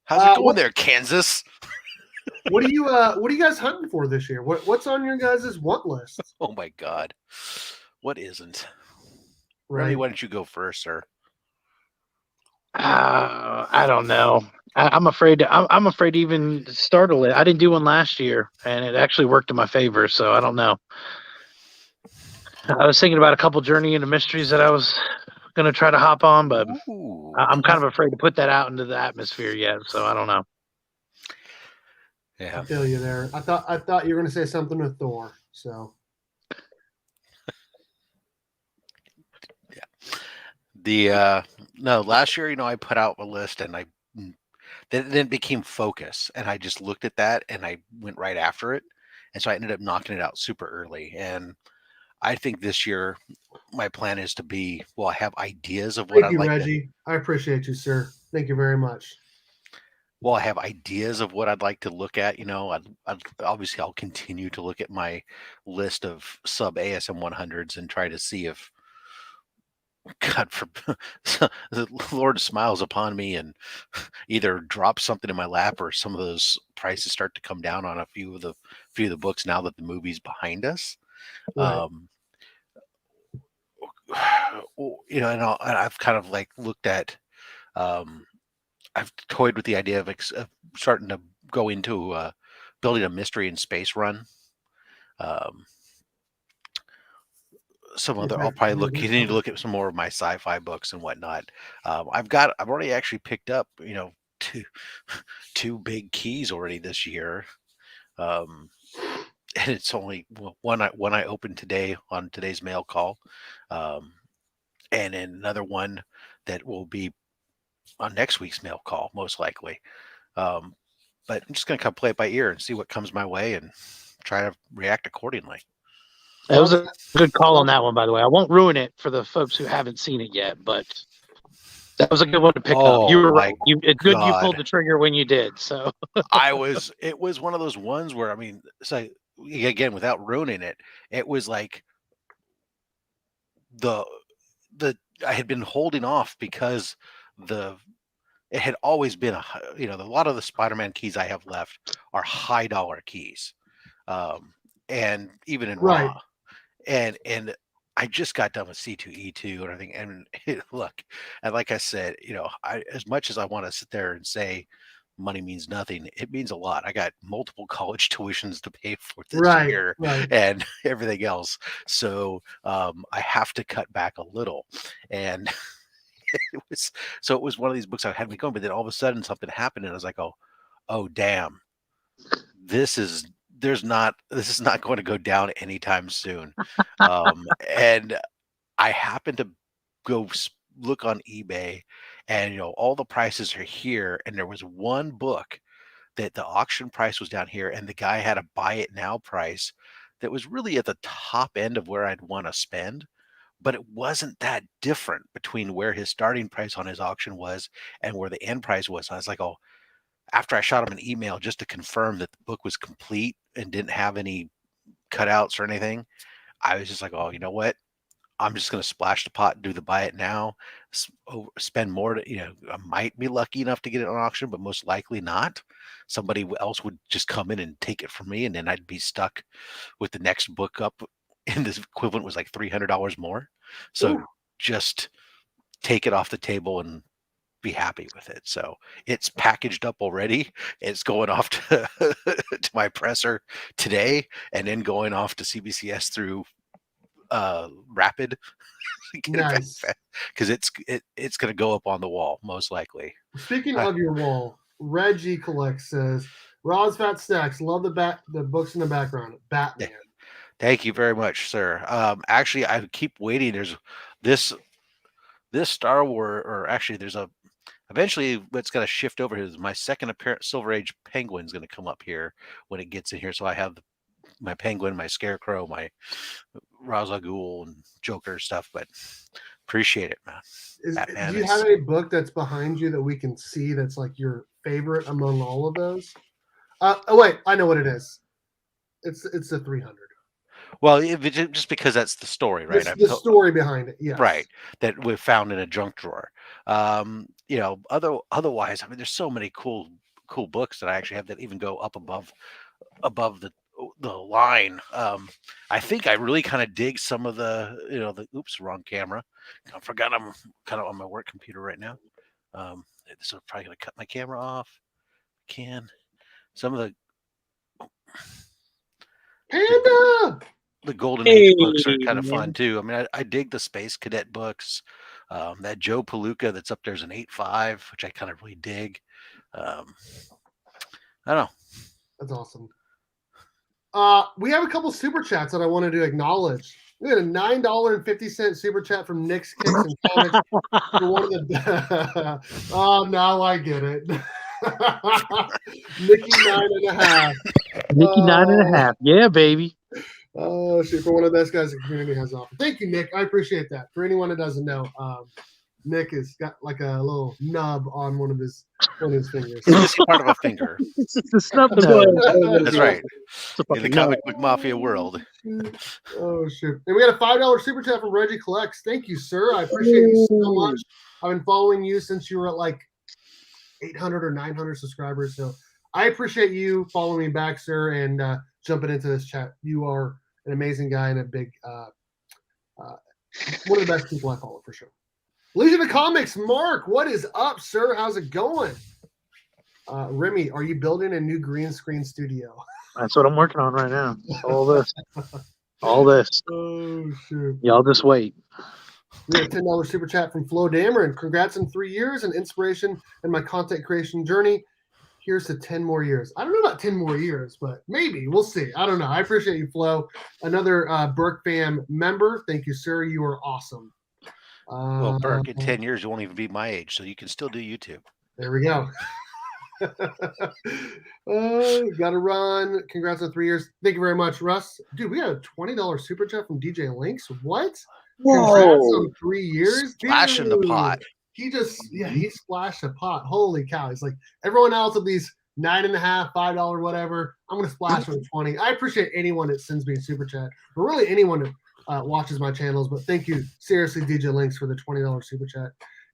Speaker 6: How's it going there, Kansas?
Speaker 1: What are you guys hunting for this year? What's on your guys' want list?
Speaker 6: Oh my God, what isn't?
Speaker 1: Right.
Speaker 6: Remy, why don't you go first, sir?
Speaker 2: I don't know. I'm afraid. I'm afraid to even start a list. I didn't do one last year, and it actually worked in my favor. So I don't know. I was thinking about a couple Journey into Mysteries that I was gonna try to hop on, but
Speaker 6: Ooh.
Speaker 2: I'm kind of afraid to put that out into the atmosphere yet. So I don't know.
Speaker 6: Yeah.
Speaker 1: I feel you there. I thought you were going to say something with Thor. So
Speaker 6: No, last year, I put out a list and then it became Focus, and I just looked at that and I went right after it, and so I ended up knocking it out super early. And I think this year my plan is to be I have ideas of what
Speaker 1: thank
Speaker 6: I'd
Speaker 1: you,
Speaker 6: like.
Speaker 1: Reggie. I appreciate you, sir. Thank you very much.
Speaker 6: I have ideas of what I'd like to look at. Obviously I'll continue to look at my list of sub ASM 100s and try to see if God the Lord smiles upon me and either drop something in my lap or some of those prices start to come down on a few of the books now that the movie's behind us.
Speaker 1: Right.
Speaker 6: And I've kind of like looked at. I've toyed with the idea of starting to go into building a mystery and space run. I'll probably continue to look at some more of my sci-fi books and whatnot. I've already actually picked up, two big keys already this year. And it's only one I opened today on today's mail call. And then another one that will be on next week's mail call, most likely. But I'm just going to play it by ear and see what comes my way and try to react accordingly.
Speaker 2: That was a good call on that one, by the way. I won't ruin it for the folks who haven't seen it yet, but that was a good one to pick up. You were right. It's good you pulled the trigger when you did. So
Speaker 6: it was one of those ones where, so again, without ruining it, it was like I had been holding off because it had always been a lot of the Spider-Man keys I have left are high dollar keys, and even in
Speaker 1: Right.
Speaker 6: Raw, and I just got done with C2E2 and everything. And look, and like I said, as much as I want to sit there and say money means nothing, it means a lot. I got multiple college tuitions to pay for this year and everything else, so I have to cut back a little. And it was one of these books I had me going, but then all of a sudden something happened and I was like, oh damn, this is not going to go down anytime soon. And I happened to go look on eBay, and all the prices are here, and there was one book that the auction price was down here and the guy had a buy it now price that was really at the top end of where I'd want to spend, but it wasn't that different between where his starting price on his auction was and where the end price was. I was like, oh, after I shot him an email just to confirm that the book was complete and didn't have any cutouts or anything, I was just like, oh, you know what? I'm just going to splash the pot and do the buy it now, spend more to, I might be lucky enough to get it on auction, but most likely not. Somebody else would just come in and take it from me, and then I'd be stuck with the next book up, and this equivalent was like $300 more. So just take it off the table and be happy with it. So it's packaged up already. It's going off to, to my presser today, and then going off to CBCS through Rapid.
Speaker 1: Nice.
Speaker 6: Because it's going to go up on the wall most likely.
Speaker 1: Speaking of your wall, Reggie Collect says, Roz Fat Stacks, love the books in the background. Batman.
Speaker 6: Thank you very much, sir. Actually, I keep waiting. There's this Star Wars, or actually there's eventually what's going to shift over here is my second appearance. Silver Age Penguin's going to come up here when it gets in here. So I have my Penguin, my Scarecrow, my Ra's al Ghul and Joker stuff, but appreciate it, man.
Speaker 1: Do you have any book that's behind you that we can see that's like your favorite among all of those? Oh wait, I know what it is. It's the 300.
Speaker 6: Well, just because that's the story, right?
Speaker 1: The story behind it, yeah.
Speaker 6: Right, that we found in a junk drawer. Otherwise, I mean, there's so many cool books that I actually have that even go up above the line. I think I really kind of dig some of the wrong camera. I forgot I'm kind of on my work computer right now. So I'm probably gonna cut my camera off. Some of the Golden Age books are kind of fun too. I mean, I dig the Space Cadet books. That Joe Palooka that's up there is an 8.5, which I kind of really dig. I don't know.
Speaker 1: That's awesome. We have a couple super chats that I wanted to acknowledge. We had a $9.50 super chat from Nick's Kicks and Comics for one of the. Oh, now I get it. Nikki 9.5.
Speaker 2: Nikki 9.5. Yeah, baby.
Speaker 1: Oh shit! For one of the best guys the community has offered. Thank you, Nick. I appreciate that. For anyone that doesn't know, Nick has got like a little nub on one of his fingers.
Speaker 6: It's just part of a finger.
Speaker 2: It's a snub nose.
Speaker 6: That's right. In the comic book mafia world.
Speaker 1: Oh shit! And we got a $5 super chat from Reggie Collects. Thank you, sir. I appreciate you so much. I've been following you since you were at like 800 or 900 subscribers. So I appreciate you following me back, sir, and jumping into this chat. You are an amazing guy and a big one of the best people I follow for sure. Legion of Comics, Mark, what is up, sir? How's it going? Remy, are you building a new green screen studio?
Speaker 2: That's what I'm working on right now. All this.
Speaker 1: Oh, shoot.
Speaker 2: Y'all just wait.
Speaker 1: We have a $10 super chat from Flo Dameron. Congrats on 3 years and inspiration in my content creation journey. Here's to 10 more years. I don't know about 10 more years, but maybe. We'll see. I don't know. I appreciate you, Flo. Another Burke fam member. Thank you, sir. You are awesome.
Speaker 6: Well, Burke, in 10 years, you won't even be my age, so you can still do YouTube.
Speaker 1: There we go. Got to run. Congrats on 3 years. Thank you very much, Russ. Dude, we got a $20 super chat from DJ Links. What? Congrats on 3 years.
Speaker 6: Splashing the pot.
Speaker 1: He splashed a pot. Holy cow. He's like, everyone else with these $9.5, $5, whatever, I'm going to splash with 20. I appreciate anyone that sends me a super chat, or really anyone that watches my channels, but thank you, seriously, DJ Links, for the $20 super chat.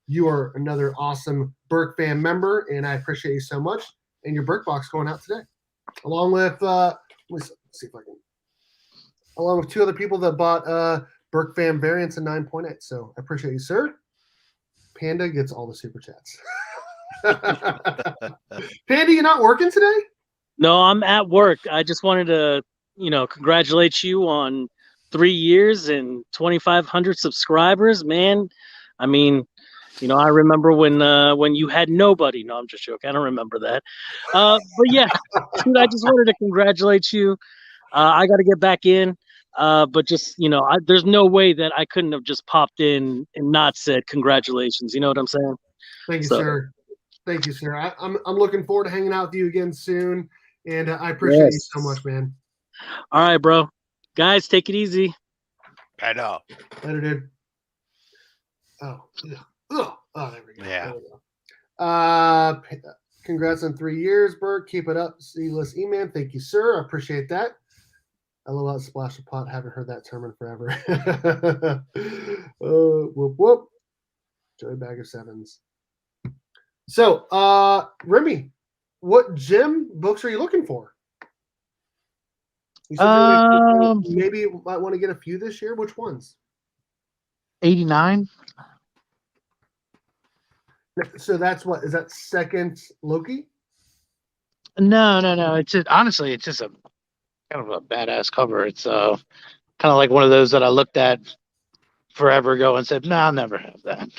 Speaker 1: You are another awesome Burke fan member, and I appreciate you so much. And your Burke box going out today, along with let me see if I can, along with 2 other people that bought Burke fan variants in 9.8. So I appreciate you, sir. Panda gets all the super chats. Panda, you not working today?
Speaker 7: No, I'm at work. I just wanted to, congratulate you on 3 years and 2,500 subscribers, man. I mean, I remember when you had nobody. No, I'm just joking. I don't remember that. But yeah, dude, I just wanted to congratulate you. I got to get back in. But just, there's no way that I couldn't have just popped in and not said congratulations. You know what I'm saying?
Speaker 1: Thank you, sir. Thank you, sir. I'm looking forward to hanging out with you again soon, and I appreciate you so much, man.
Speaker 7: All right, bro. Guys, take it easy.
Speaker 6: I know.
Speaker 1: Later, dude. Oh, yeah. Oh, there we go.
Speaker 6: Yeah.
Speaker 1: There we go. Congrats on 3 years, Bert. Keep it up, C-list E-Man. Thank you, sir. I appreciate that. I love that splash of pot. Haven't heard that term in forever. Whoop, whoop. Joey Bag of Sevens. So, Remy, what gym books are you looking for? You said maybe you might want to get a few this year. Which ones?
Speaker 2: 89.
Speaker 1: So that's what is that second Loki?
Speaker 2: No. Honestly, it's just a kind of a badass cover. It's kind of like one of those that I looked at forever ago and said, "No, I'll never have that."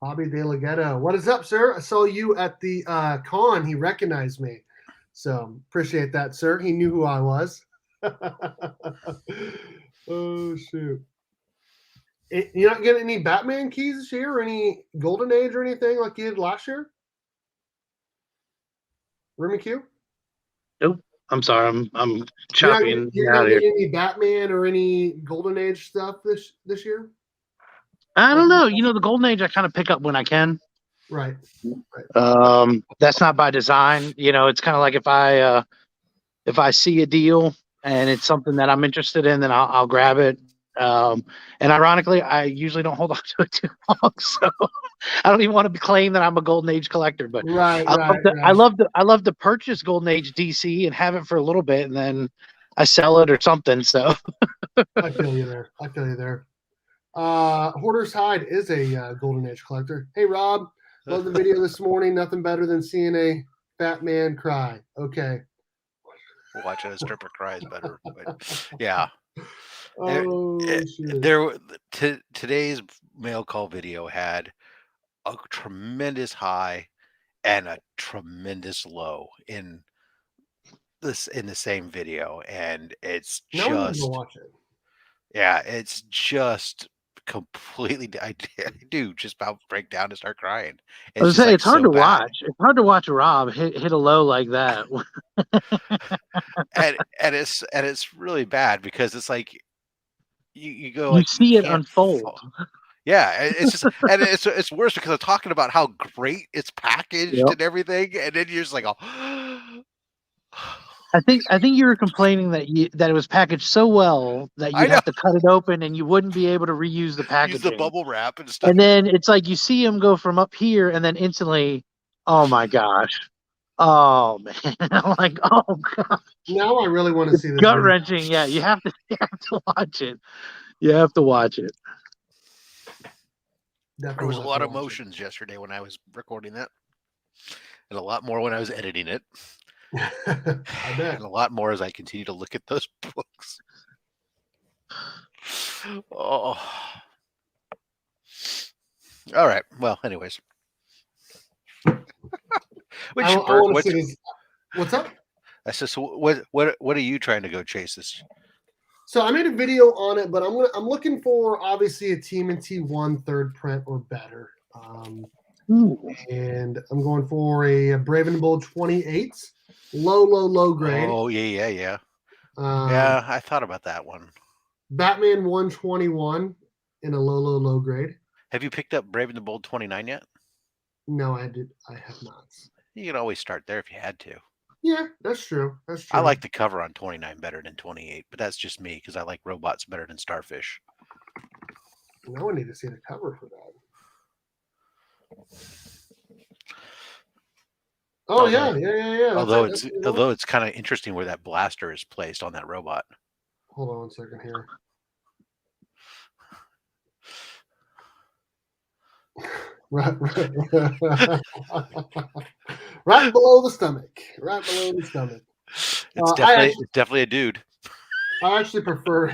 Speaker 1: Bobby De La Ghetto. What is up, sir? I saw you at the con. He recognized me. So appreciate that, sir. He knew who I was. Oh, shoot. You're not getting any Batman keys this year or any Golden Age or anything like you did last year? Remy Q?
Speaker 2: Nope. I'm sorry. I'm
Speaker 1: You're
Speaker 2: chopping
Speaker 1: not
Speaker 2: out here.
Speaker 1: getting any Batman or any Golden Age stuff this year?
Speaker 2: I don't know. The Golden Age I kind of pick up when I can.
Speaker 1: Right.
Speaker 2: That's not by design. It's kind of like if I see a deal and it's something that I'm interested in, then I'll grab it. And ironically, I usually don't hold on to it too long, so I don't even want to claim that I'm a GoldenAge collector. But I love to purchase Golden Age DC and have it for a little bit, and then I sell it or something. So
Speaker 1: I feel you there. Hoarder's Hide is a Golden Age collector. Hey, Rob, love the video this morning. Nothing better than seeing a fat man cry. Okay.
Speaker 6: Watching a stripper cry is better. But yeah. Today's mail call video had a tremendous high and a tremendous low in the same video, and it's just
Speaker 1: watch it.
Speaker 6: Yeah, it's just completely. I do just about break down and start crying.
Speaker 2: I was saying, it's hard to watch. It's hard to watch Rob hit a low like that.
Speaker 6: and it's really bad because it's like you go
Speaker 2: you
Speaker 6: like
Speaker 2: see it unfold.
Speaker 6: Yeah, it's just and it's worse because I'm talking about how great it's packaged and everything, and then you're just like, oh.
Speaker 2: I think you were complaining that it was packaged so well that you'd have to cut it open and you wouldn't be able to reuse the packaging.
Speaker 6: Use the bubble wrap and stuff.
Speaker 2: And then it's like you see him go from up here and then instantly, oh my gosh. Oh man. I'm like, oh god.
Speaker 1: Now I really want to see this.
Speaker 2: Gut wrenching. Yeah, you have to watch it. You have to watch it.
Speaker 6: There was a lot of emotions yesterday when I was recording that. And a lot more when I was editing it.
Speaker 1: I bet.
Speaker 6: And a lot more as I continue to look at those books. Oh. All right. Well, anyways.
Speaker 1: What's up?
Speaker 6: I said, so what are you trying to go chase this?
Speaker 1: So I made a video on it, but I'm looking for obviously a TMNT 1 third print or better. And I'm going for a Brave and Bold 28. Low grade.
Speaker 6: Oh, yeah. Yeah, I thought about that one.
Speaker 1: Batman 121 in a low grade.
Speaker 6: Have you picked up Brave and the Bold 29 yet?
Speaker 1: No, I have not.
Speaker 6: You can always start there if you had to.
Speaker 1: Yeah, that's true.
Speaker 6: I like the cover on 29 better than 28, but that's just me because I like robots better than Starfish.
Speaker 1: No one need to see the cover for that. Oh, yeah.
Speaker 6: Although it's kind of interesting where that blaster is placed on that robot.
Speaker 1: Hold on 1 second here. Right below the stomach.
Speaker 6: It's definitely a dude.
Speaker 1: I actually prefer.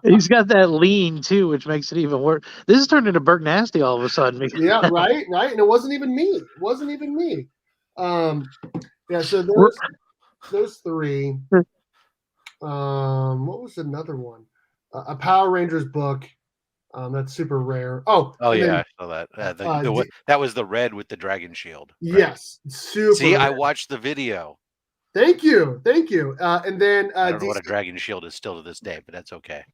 Speaker 2: He's got that lean too, which makes it even worse. This has turned into Burke Nasty all of a sudden.
Speaker 1: Yeah, right. And it wasn't even me. Yeah. So those three. What was another one? a Power Rangers book. That's super rare. Oh,
Speaker 6: Oh
Speaker 1: and
Speaker 6: yeah,
Speaker 1: then,
Speaker 6: I saw that. That was the red with the dragon shield. Right?
Speaker 1: yes, super.
Speaker 6: See,
Speaker 1: rare.
Speaker 6: I watched the video.
Speaker 1: Thank you. And then
Speaker 6: I don't know
Speaker 1: DC,
Speaker 6: what a dragon shield is still to this day, but that's okay.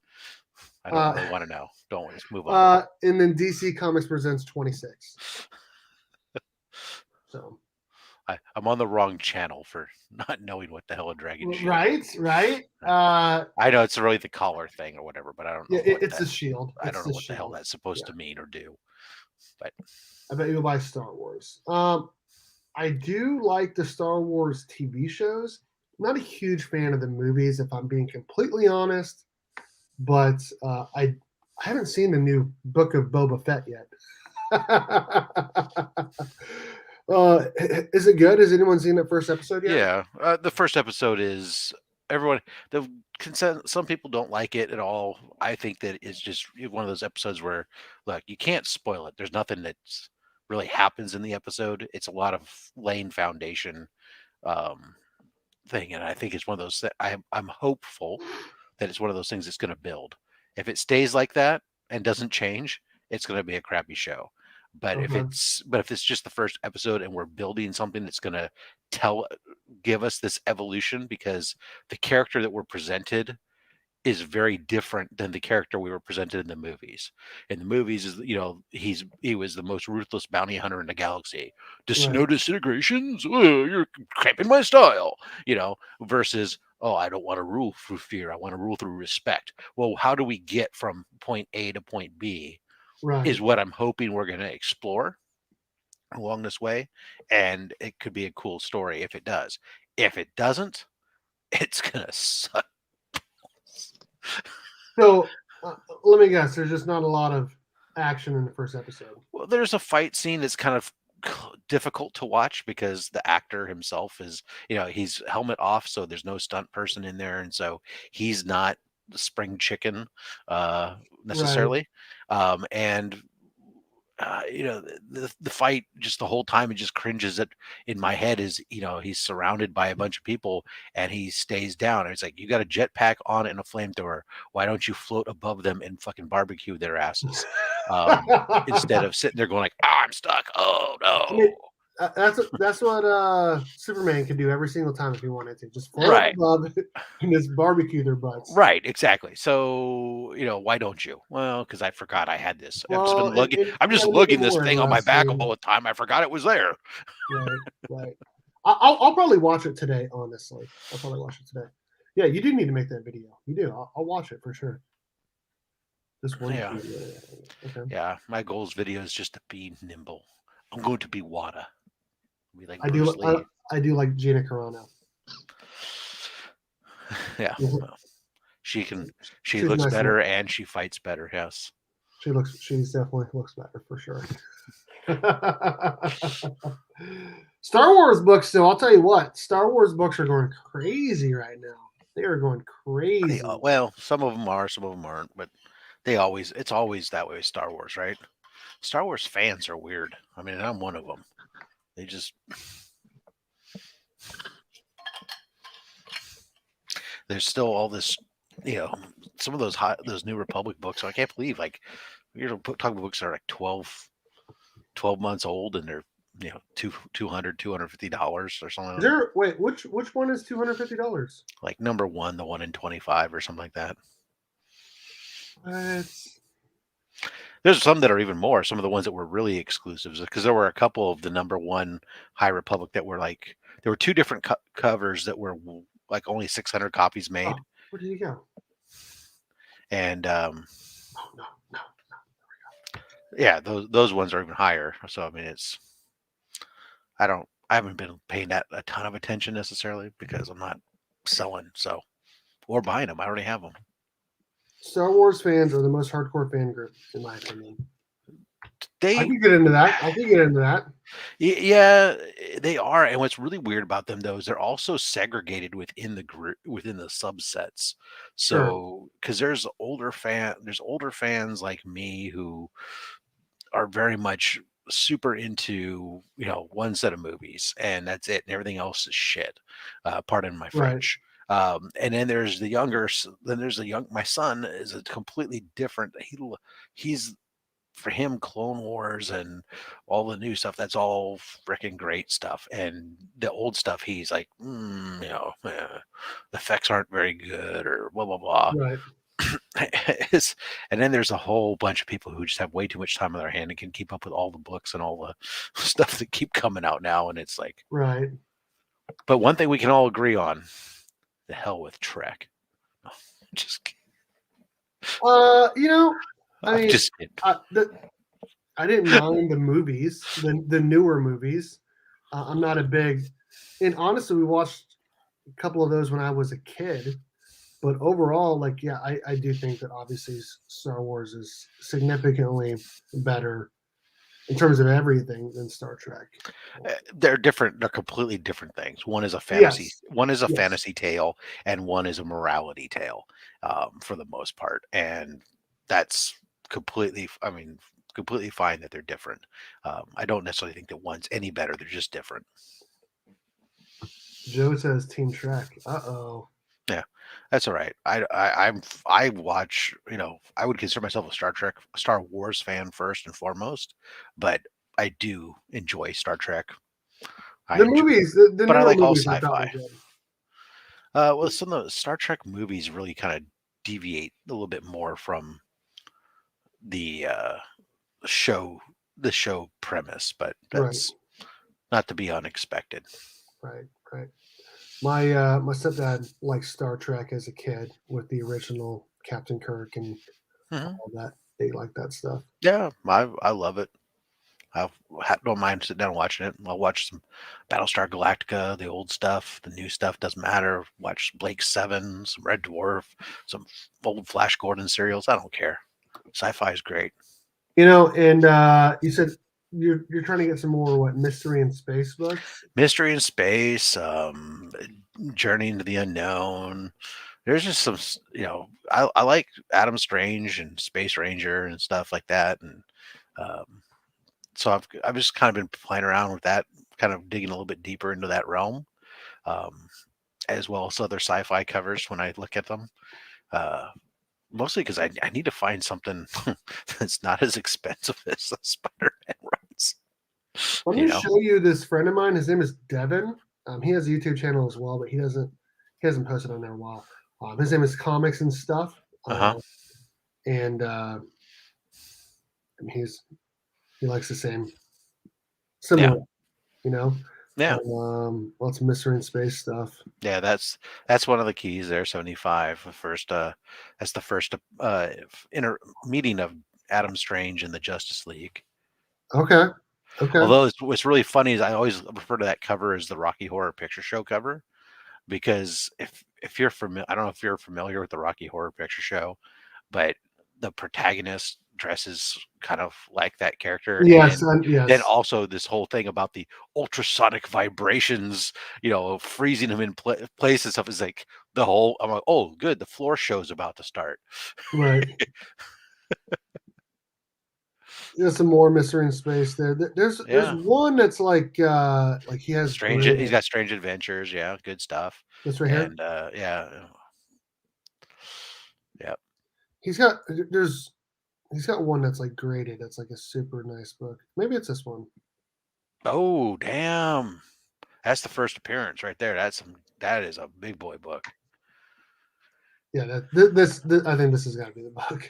Speaker 6: I don't really want to know. Don't let's move on.
Speaker 1: And then DC Comics presents 26. So
Speaker 6: I'm on the wrong channel for not knowing what the hell a dragon shield is.
Speaker 1: Right.
Speaker 6: I know it's really the collar thing or whatever, but I don't know.
Speaker 1: It's a shield.
Speaker 6: I don't know what the hell that's supposed to mean or do. But
Speaker 1: I bet you'll buy Star Wars. I do like the Star Wars TV shows. I'm not a huge fan of the movies, if I'm being completely honest. But I haven't seen the new Book of Boba Fett yet. Is it good? Has anyone seen that first episode yet?
Speaker 6: Yeah, the first episode is everyone. The consent. Some people don't like it at all. I think that it's just one of those episodes where, look, you can't spoil it. There's nothing that's really happens in the episode. It's a lot of laying foundation thing, and I think it's one of those that I'm hopeful that it's one of those things that's going to build. If it stays like that and doesn't change, it's going to be a crappy show. But if it's just the first episode and we're building something that's going to give us this evolution, because the character that we're presented is very different than the character we were presented in the movies. In the movies, is he was the most ruthless bounty hunter in the galaxy. No disintegrations, you're cramping my style. Versus, oh, I don't want to rule through fear. I want to rule through respect. Well, how do we get from point A to point B?
Speaker 1: Right.
Speaker 6: Is what I'm hoping we're going to explore along this way, and it could be a cool story if it does. If it doesn't, it's gonna suck.
Speaker 1: So let me guess. There's just not a lot of action in the first episode.
Speaker 6: Well, there's a fight scene that's kind of difficult to watch because the actor himself is, he's helmet off, so there's no stunt person in there, and so he's not the spring chicken necessarily. And the fight, just the whole time, it just cringes at in my head. Is he's surrounded by a bunch of people and he stays down, and it's like, you got a jetpack on and a flamethrower, why don't you float above them and fucking barbecue their asses instead of sitting there going like, I'm stuck, oh no.
Speaker 1: I mean, that's what Superman could do every single time if he wanted to. Just float above and just barbecue their butts.
Speaker 6: Right, exactly. So why don't you? Well, because I forgot I had this. I'm just lugging this thing on my back all the time. I forgot it was there.
Speaker 1: Right. I'll probably watch it today. Honestly, I'll probably watch it today. Yeah, you do need to make that video. You do. I'll watch it for sure. This one.
Speaker 6: Yeah.
Speaker 1: Okay.
Speaker 6: Yeah. My goals video is just to be nimble. I'm going to be Wada. Like
Speaker 1: I do like Gina Carano.
Speaker 6: Yeah. Well, she looks nice better and she fights better. Yes.
Speaker 1: She definitely looks better for sure. Star Wars books, though, I'll tell you what, Star Wars books are going crazy right now. They are going crazy.
Speaker 6: Well, some of them are, some of them aren't, but it's always that way with Star Wars, right? Star Wars fans are weird. I mean, I'm one of them. They just there's still all this, some of those New Republic books. I can't believe, like, talking books are like 12 months old and they're $250 or something.
Speaker 1: Wait, which one is $250?
Speaker 6: Like number 1, the 1 in 25 or something like that. There's some that are even more. Some of the ones that were really exclusives, because there were a couple of the number 1 High Republic that were like, there were 2 different covers that were like only 600 copies made.
Speaker 1: Oh, where did you go?
Speaker 6: And yeah, those ones are even higher. So I mean, I haven't been paying that a ton of attention necessarily because I'm not selling or buying them. I already have them.
Speaker 1: Star Wars fans are the most hardcore fan group, in my opinion.
Speaker 6: I
Speaker 1: can get into that.
Speaker 6: Yeah, they are. And what's really weird about them, though, is they're also segregated within the group, within the subsets. So, because there's older fans like me who are very much super into one set of movies, and that's it, and everything else is shit. Pardon my French. And then there's the younger. Then there's a young. My son is a completely different. He's for him, Clone Wars and all the new stuff, that's all freaking great stuff. And the old stuff, he's like, the effects aren't very good or blah, blah, blah.
Speaker 1: Right.
Speaker 6: And then there's a whole bunch of people who just have way too much time on their hand and can keep up with all the books and all the stuff that keep coming out now. And it's like,
Speaker 1: right.
Speaker 6: But one thing we can all agree on, the hell with Trek. Just kidding.
Speaker 1: I mean,
Speaker 6: just kidding.
Speaker 1: I didn't mind the movies, the newer movies. I'm not a big, and honestly, we watched a couple of those when I was a kid. But overall, like, yeah, I do think that obviously Star Wars is significantly better in terms of everything than Star Trek.
Speaker 6: They're different. They're completely different things. One is a fantasy.
Speaker 1: Yes.
Speaker 6: One is a
Speaker 1: Yes.
Speaker 6: fantasy tale, and one is a morality tale, for the most part. And that's completely. I mean, completely fine that they're different. I don't necessarily think that one's any better. They're just different.
Speaker 1: Joe says Team Trek. Uh-oh.
Speaker 6: Yeah, that's all right. I watch. I would consider myself a Star Wars fan first and foremost, but I do enjoy Star Trek.
Speaker 1: The movies, the
Speaker 6: but I
Speaker 1: newer
Speaker 6: like all
Speaker 1: movies are
Speaker 6: sci-fi.
Speaker 1: probably good.
Speaker 6: Well, some of the Star Trek movies really kind of deviate a little bit more from the show premise, but that's not to be unexpected.
Speaker 1: Right. My stepdad liked Star Trek as a kid with the original Captain Kirk and all that. They like that stuff.
Speaker 6: Yeah, I love it. I don't mind sitting down and watching it. I'll watch some Battlestar Galactica, the old stuff, the new stuff doesn't matter. Watch Blake 7, some Red Dwarf, some old Flash Gordon serials. I don't care. Sci-fi is great.
Speaker 1: And you said you're trying to get some more mystery and space books?
Speaker 6: Mystery in space, Journey into the Unknown. There's just some, I like Adam Strange and Space Ranger and stuff like that, and so I've just kind of been playing around with that, kind of digging a little bit deeper into that realm, as well as other sci-fi covers when I look at them. Mostly because I need to find something that's not as expensive as the Spider-Man runs.
Speaker 1: Let me show you this friend of mine. His name is Devin. He has a YouTube channel as well, but he hasn't posted on there in a while. His name is Comics and Stuff. And he likes the similar,
Speaker 6: Yeah.
Speaker 1: Lots of mystery and space stuff.
Speaker 6: Yeah, that's one of the keys there. 75. That's the first meeting of Adam Strange and the Justice League.
Speaker 1: Okay.
Speaker 6: Although what's really funny is I always refer to that cover as the Rocky Horror Picture Show cover, because if you're familiar, I don't know if you're familiar with the Rocky Horror Picture Show, but the protagonist dresses kind of like that character.
Speaker 1: Yes,
Speaker 6: and
Speaker 1: yes.
Speaker 6: Then also this whole thing about the ultrasonic vibrations, freezing him in place and stuff is like the whole. I'm like, oh, good, the floor show's about to start.
Speaker 1: Right. There's some more mystery in space there. There's one that's like he has
Speaker 6: strange. He's got Strange Adventures. Yeah, good stuff.
Speaker 1: That's right here.
Speaker 6: And yeah.
Speaker 1: He's got one that's like graded. That's like a super nice book. Maybe it's this one.
Speaker 6: Oh, damn! That's the first appearance right there. That is a big boy book.
Speaker 1: Yeah, this I think this has got to be the book.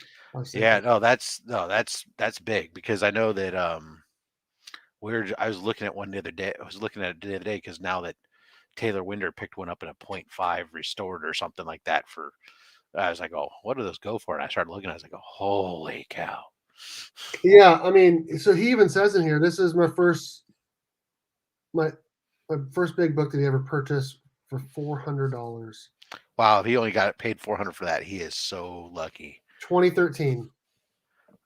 Speaker 6: Yeah, that's big, because I know that I was looking at one the other day. I was looking at it the other day because now that Taylor Winder picked one up in a 0.5 restored or something like that I was like, oh, what do those go for? And I started looking. I was like, oh, holy cow!
Speaker 1: Yeah, I mean, so he even says in here, this is my first big book that he ever purchased for $400.
Speaker 6: Wow, if he only got paid $400 for that, he is so lucky.
Speaker 1: 2013.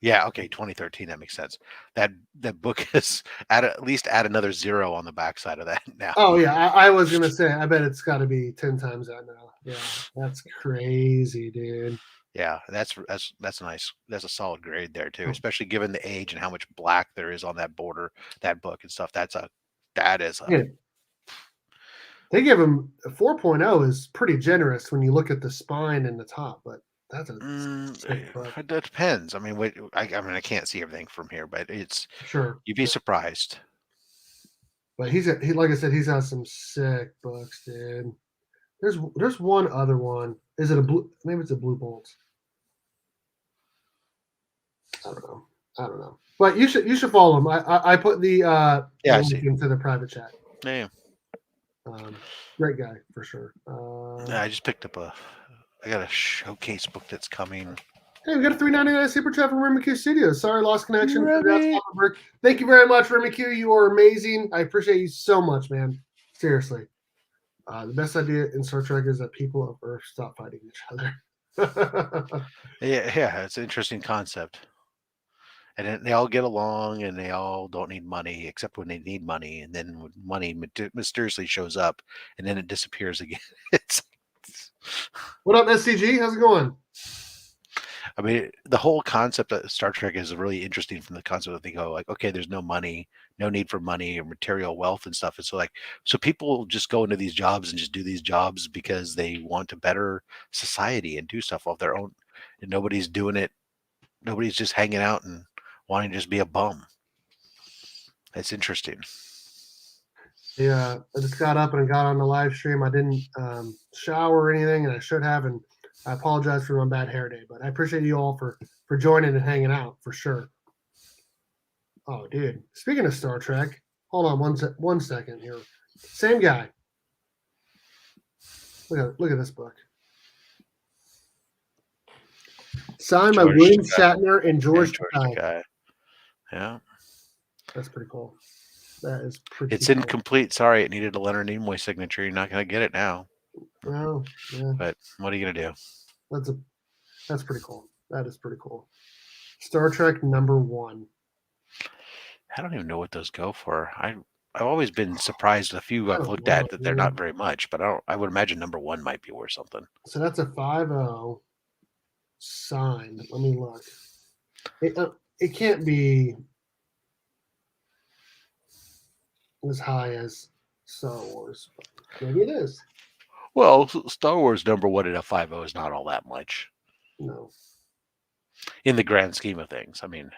Speaker 6: Yeah, okay, 2013. That makes sense. That book is at least add another 0 on the backside of that now.
Speaker 1: Oh yeah, I was gonna say, I bet it's got to be 10 times that now. Yeah, that's crazy, dude.
Speaker 6: Yeah, that's nice. That's a solid grade there too, especially given the age and how much black there is on that border, that book and stuff. That is a.
Speaker 1: They give him a 4.0 is pretty generous when you look at the spine and the top, but that's a sick book.
Speaker 6: It depends. I mean, I can't see everything from here, but
Speaker 1: Sure.
Speaker 6: you'd be surprised.
Speaker 1: But he like I said, he's got some sick books, dude. There's one other one. Is it a blue? Maybe it's a Blue Bolt. I don't know. But you should follow him. I put the
Speaker 6: I
Speaker 1: link
Speaker 6: see.
Speaker 1: into the private chat.
Speaker 6: Yeah.
Speaker 1: Great guy for sure.
Speaker 6: I just picked up I got a showcase book that's coming.
Speaker 1: Hey, we got a $3.99 super chat from Remy Q Studios. Sorry, lost connection.
Speaker 6: Remy.
Speaker 1: Thank you very much, Remy Q. You are amazing. I appreciate you so much, man. Seriously. The best idea in Star Trek is that people of Earth stop fighting each other.
Speaker 6: Yeah, it's an interesting concept. And then they all get along, and they all don't need money, except when they need money. And then when money mysteriously shows up, and then it disappears again.
Speaker 1: What up, SCG? How's it going?
Speaker 6: I mean, the whole concept of Star Trek is really interesting from the concept that they go like, okay, there's no money, no need for money or material wealth and stuff. And so people just go into these jobs and just do these jobs because they want to better society and do stuff off their own. And nobody's doing it. Nobody's just hanging out and wanting to just be a bum. It's interesting.
Speaker 1: Yeah, I just got up and I got on the live stream. I didn't shower or anything, and I should have. And I apologize for my bad hair day, but I appreciate you all for joining and hanging out for sure. Oh, dude. Speaking of Star Trek, hold on one second here. Same guy. Look at this book. Signed by William Shatner and George Takei.
Speaker 6: Yeah.
Speaker 1: That's pretty cool. That is pretty
Speaker 6: It's
Speaker 1: cool.
Speaker 6: incomplete. Sorry, it needed a Leonard Nimoy signature. You're not going to get it now.
Speaker 1: Well, yeah.
Speaker 6: But what are you going to do?
Speaker 1: That's pretty cool. That is pretty cool. Star Trek #1.
Speaker 6: I don't even know what those go for. I've always been surprised a few I've looked at that they're not very much, but I would imagine #1 might be worth something.
Speaker 1: So that's a 5.0 signed. Let me look. It can't be as high as Star Wars, but maybe it is.
Speaker 6: Well, Star Wars #1 at a 5.0 is not all that much.
Speaker 1: No.
Speaker 6: In the grand scheme of things. I mean,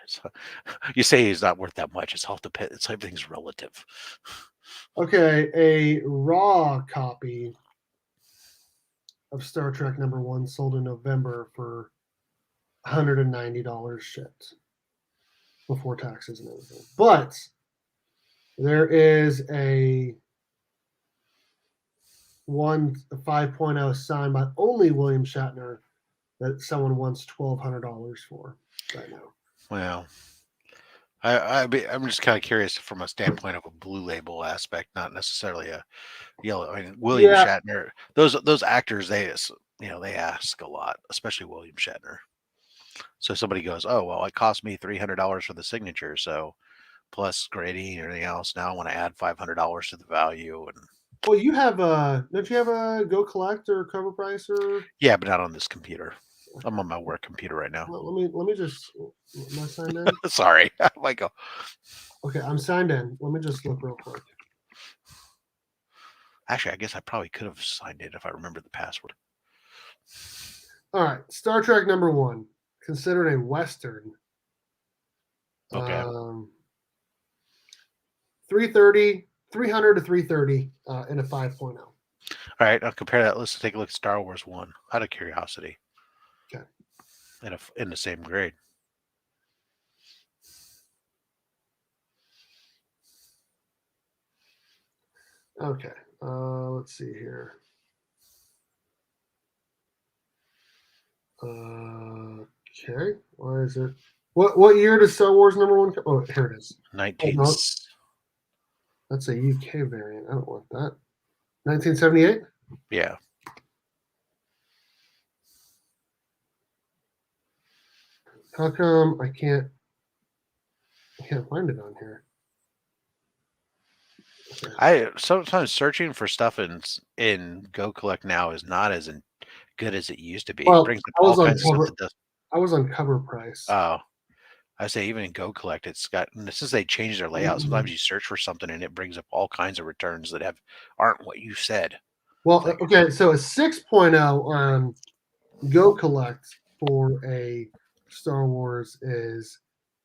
Speaker 6: you say he's not worth that much. It's all depends. Everything's relative.
Speaker 1: Okay, a raw copy of Star Trek #1 sold in November for $190 shipped before taxes and everything. But there is a 5.0 signed by only William Shatner that someone wants $1,200 for right now.
Speaker 6: Well, I'm just kind of curious from a standpoint of a blue label aspect, not necessarily a yellow. I mean, William Shatner, those actors, they ask a lot, especially William Shatner. So somebody goes, oh, well, it cost me $300 for the signature. So plus grading and everything else. Now I want to add $500 to the value. And
Speaker 1: well, you have don't you have a Go Collect or Cover Price or?
Speaker 6: Yeah, but not on this computer. I'm on my work computer right now.
Speaker 1: Well, let me just. Am I signed in?
Speaker 6: Sorry, Michael.
Speaker 1: Okay, I'm signed in. Let me just look real quick.
Speaker 6: Actually, I guess I probably could have signed in if I remember the password.
Speaker 1: All right, Star Trek #1, considered a Western.
Speaker 6: Okay.
Speaker 1: 300 to 330 in a 5.0.
Speaker 6: All right, I'll compare that. Let's take a look at Star Wars 1 out of curiosity.
Speaker 1: Okay.
Speaker 6: In the same grade.
Speaker 1: Okay. Let's see here. Okay. Why is it? What year does Star Wars #1 come? Oh, here it is.
Speaker 6: 19.
Speaker 1: Oh, no. That's a UK variant. I don't want that. 1978?
Speaker 6: Yeah.
Speaker 1: How come I can't find it on here? Okay.
Speaker 6: I sometimes searching for stuff in Go Collect now is not as good as it used to be.
Speaker 1: Well,
Speaker 6: It brings up all kinds of stuff that does.
Speaker 1: I was on Cover Price.
Speaker 6: Oh, I say even in Go Collect, it's got, and since they changed their layout, sometimes you search for something and it brings up all kinds of returns that aren't what you said.
Speaker 1: Well, okay, so a 6.0 on Go Collect for a Star Wars is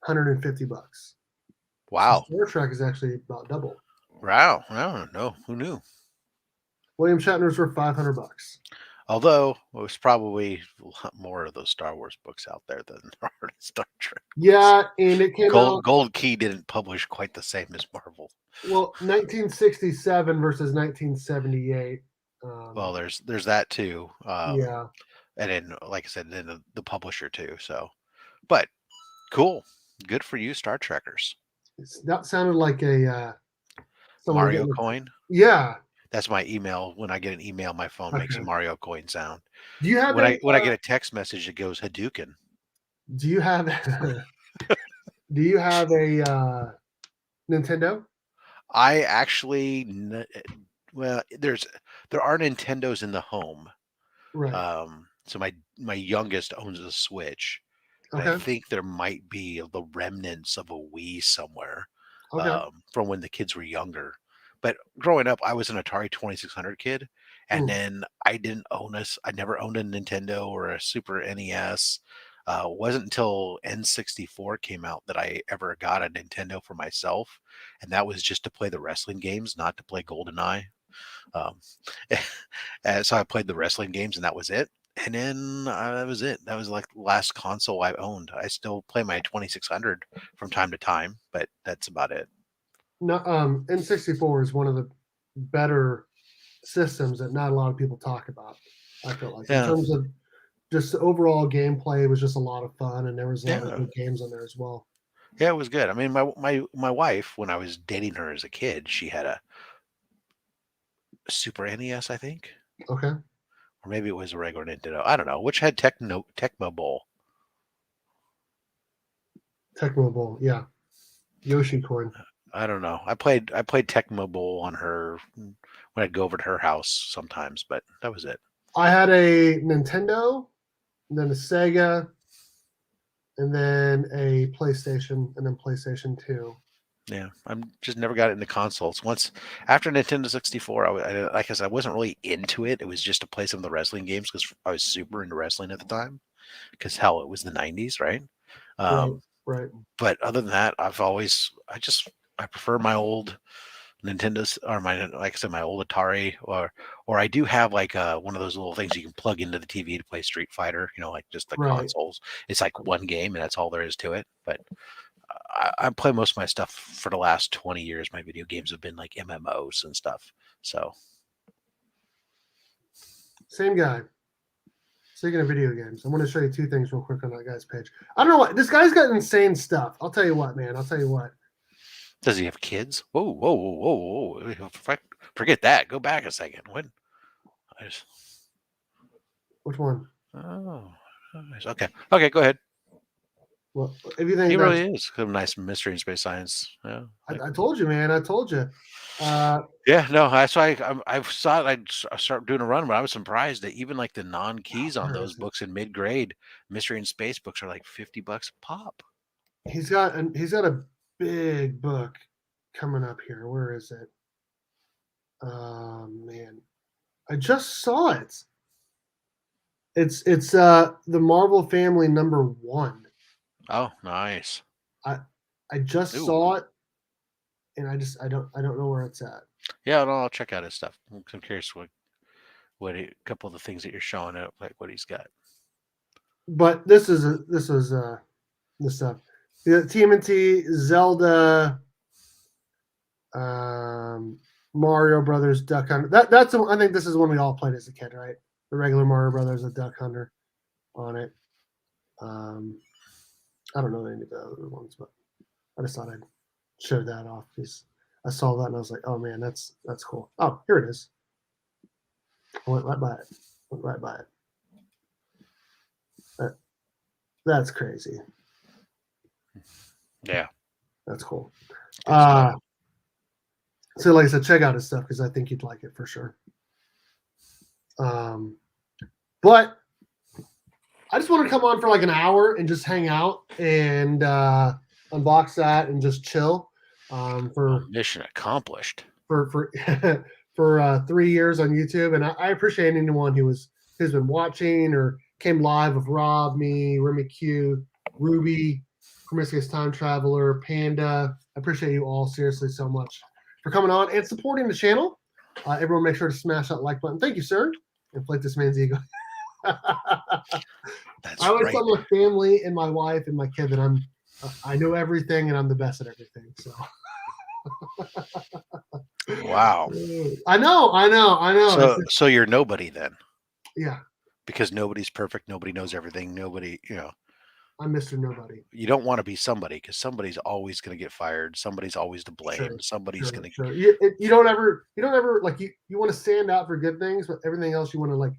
Speaker 1: $150.
Speaker 6: Wow.
Speaker 1: So Star Trek is actually about double.
Speaker 6: Wow. I don't know. Who knew?
Speaker 1: William Shatner's for $500.
Speaker 6: Although it was probably a lot more of those Star Wars books out there than there are Star Trek.
Speaker 1: Yeah, and it came out.
Speaker 6: Gold Key didn't publish quite the same as Marvel.
Speaker 1: Well, 1967 versus 1978.
Speaker 6: Well, there's that too.
Speaker 1: Yeah.
Speaker 6: And then, like I said, then the publisher too. So, but cool, good for you, Star Trekkers.
Speaker 1: That sounded like a
Speaker 6: Mario coin.
Speaker 1: Yeah.
Speaker 6: That's my email. When I get an email, my phone makes a Mario coin sound.
Speaker 1: Do you have
Speaker 6: when I get a text message, it goes Hadouken.
Speaker 1: Do you have Do you have a Nintendo?
Speaker 6: I actually, well, there are Nintendos in the home.
Speaker 1: Right.
Speaker 6: So my youngest owns a Switch.
Speaker 1: Okay.
Speaker 6: I think there might be the remnants of a Wii somewhere
Speaker 1: Okay.
Speaker 6: from when the kids were younger. But growing up, I was an Atari 2600 kid, and then I never owned a Nintendo or a Super NES. It wasn't until N64 came out that I ever got a Nintendo for myself, and that was just to play the wrestling games, not to play GoldenEye. So I played the wrestling games, and that was it. And then that was it. That was like the last console I owned. I still play my 2600 from time to time, but that's about it.
Speaker 1: No, N64 is one of the better systems that not a lot of people talk about. I feel like in terms of just the overall gameplay, it was just a lot of fun, and there was a lot of good games on there as well.
Speaker 6: Yeah, it was good. I mean, my wife, when I was dating her as a kid, she had a Super NES, I think.
Speaker 1: Okay.
Speaker 6: Or maybe it was a regular Nintendo. I don't know. Which had Tecmo Bowl.
Speaker 1: Tecmo Bowl, yeah. Yoshi coin.
Speaker 6: I don't know. I played Tecmo Bowl on her when I'd go over to her house sometimes, but that was it.
Speaker 1: I had a Nintendo, and then a Sega, and then a PlayStation, and then PlayStation 2.
Speaker 6: Yeah, I'm just never got into consoles. Once after Nintendo 64, like I said, I wasn't really into it. It was just to play some of the wrestling games because I was super into wrestling at the time. Because hell, it was the 90s, right?
Speaker 1: Right.
Speaker 6: But other than that, I prefer my old Nintendo's or like I said, my old Atari, or I do have like one of those little things you can plug into the TV to play Street Fighter. Like just the consoles. It's like one game and that's all there is to it. But I play most of my stuff for the last 20 years. My video games have been like MMOs and stuff. So
Speaker 1: same guy. Speaking of video games, I want to show you two things real quick on that guy's page. I don't know what this guy's got insane stuff. I'll tell you what, man. I'll tell you what.
Speaker 6: Does he have kids? Whoa. Forget that. Go back a second. What?
Speaker 1: Which one?
Speaker 6: Oh, nice. Okay, go ahead.
Speaker 1: Well, if you think
Speaker 6: he really is a nice mystery in space science. Yeah,
Speaker 1: I told you, man. I told you.
Speaker 6: Yeah, no. I saw I'd start doing a run, but I was surprised that even like the non-keys on those books in mid-grade mystery and space books are like $50 a pop.
Speaker 1: He's got a big book coming up here. Where is it? Man, I just saw it. It's the Marvel Family #1.
Speaker 6: Oh, nice.
Speaker 1: I just saw it, and I don't know where it's at.
Speaker 6: Yeah, no, I'll check out his stuff. I'm curious what a couple of the things that you're showing up, like what he's got.
Speaker 1: But this was the stuff. The TMNT, Zelda, Mario Brothers, Duck Hunter. I think this is one we all played as a kid, right? The regular Mario Brothers, the Duck Hunter on it. I don't know any of the other ones, but I just thought I'd show that off because I saw that and I was like, oh man, that's cool. Oh, here it is. I went right by it. That's crazy.
Speaker 6: Yeah.
Speaker 1: That's cool. So like I said, check out his stuff because I think you'd like it for sure. But I just want to come on for like an hour and just hang out and unbox that and just chill.
Speaker 6: Mission accomplished.
Speaker 1: For 3 years on YouTube, and I appreciate anyone who's been watching or came live with Rob, me, Remy Q, Ruby, Promiscuous Time Traveler, Panda. I appreciate you all seriously so much for coming on and supporting the channel. Everyone, make sure to smash that like button. Thank you, sir. Inflate this man's ego.
Speaker 6: That's
Speaker 1: I always
Speaker 6: right.
Speaker 1: tell my family and my wife and my kid that I know everything and I'm the best at everything. So.
Speaker 6: Wow.
Speaker 1: I know.
Speaker 6: So you're nobody then.
Speaker 1: Yeah.
Speaker 6: Because nobody's perfect. Nobody knows everything. Nobody,
Speaker 1: I'm Mr. Nobody.
Speaker 6: You don't want to be somebody because somebody's always going to get fired. Somebody's always to blame.
Speaker 1: Sure,
Speaker 6: Somebody's going to.
Speaker 1: Sure. You don't ever like you want to stand out for good things, but everything else you want to like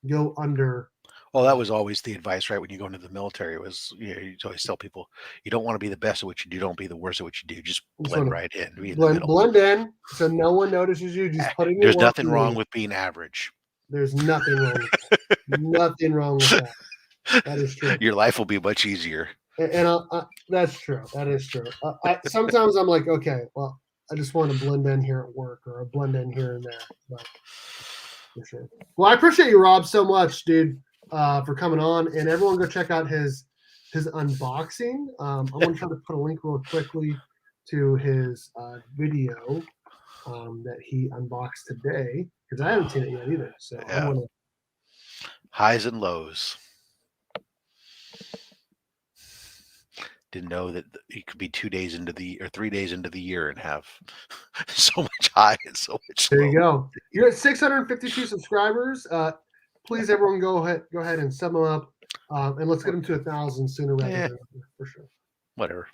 Speaker 1: go under.
Speaker 6: Well, that was always the advice, right? When you go into the military, was you always tell people you don't want to be the best at what you do. Don't be the worst at what you do. Just blend right in.
Speaker 1: Blend in, so no one notices you. Just put in your
Speaker 6: There's
Speaker 1: work
Speaker 6: nothing wrong with being average.
Speaker 1: There's nothing wrong. Nothing wrong with that. That is true.
Speaker 6: Your life will be much easier.
Speaker 1: And that's true. That is true. Sometimes I'm like, okay, well, I just want to blend in here at work or blend in here and there. But for sure. Well, I appreciate you, Rob, so much, dude, for coming on. And everyone go check out his unboxing. I'm going to try to put a link real quickly to his video that he unboxed today because I haven't seen it yet either. So
Speaker 6: yeah.
Speaker 1: I'm gonna...
Speaker 6: Highs and lows. Didn't know that you could be 3 days into the year and have so much high and so much
Speaker 1: There
Speaker 6: low.
Speaker 1: you go. You're at 652 subscribers. Please, everyone, go ahead and sum them up, and let's get them to 1,000 sooner rather than later, for sure.
Speaker 6: Whatever.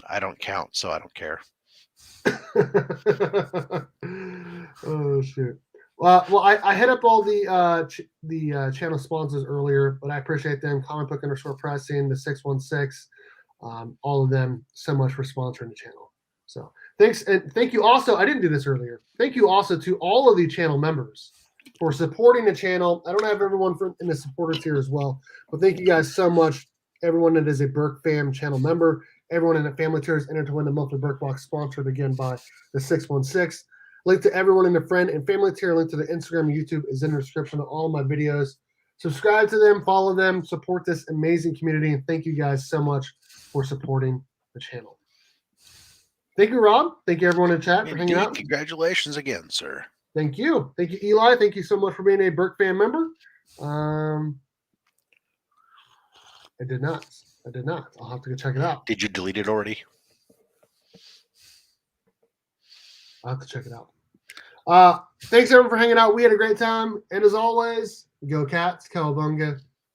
Speaker 6: I don't count, so I don't care.
Speaker 1: Oh shoot. Well, I hit up all the channel sponsors earlier, but I appreciate them. Comic Book _ Pressing, the 616, all of them so much for sponsoring the channel. So thanks, and thank you also. I didn't do this earlier. Thank you also to all of the channel members for supporting the channel. I don't have everyone in the supporters here as well, but thank you guys so much. Everyone that is a Burke Fam channel member, everyone in the family tier is entered to win the monthly Burke Box, sponsored again by the 616. Link to everyone in the friend and family tier. Link to the Instagram, YouTube is in the description of all my videos. Subscribe to them, follow them, support this amazing community, and thank you guys so much for supporting the channel. Thank you, Rob. Thank you, everyone in chat, for hanging out.
Speaker 6: Congratulations again, sir.
Speaker 1: Thank you. Thank you, Eli. Thank you so much for being a Burke Fan member. I did not. I'll have to go check it out.
Speaker 6: Did you delete it already?
Speaker 1: I'll have to check it out. Thanks, everyone, for hanging out. We had a great time. And as always, go Cats, Cowabunga.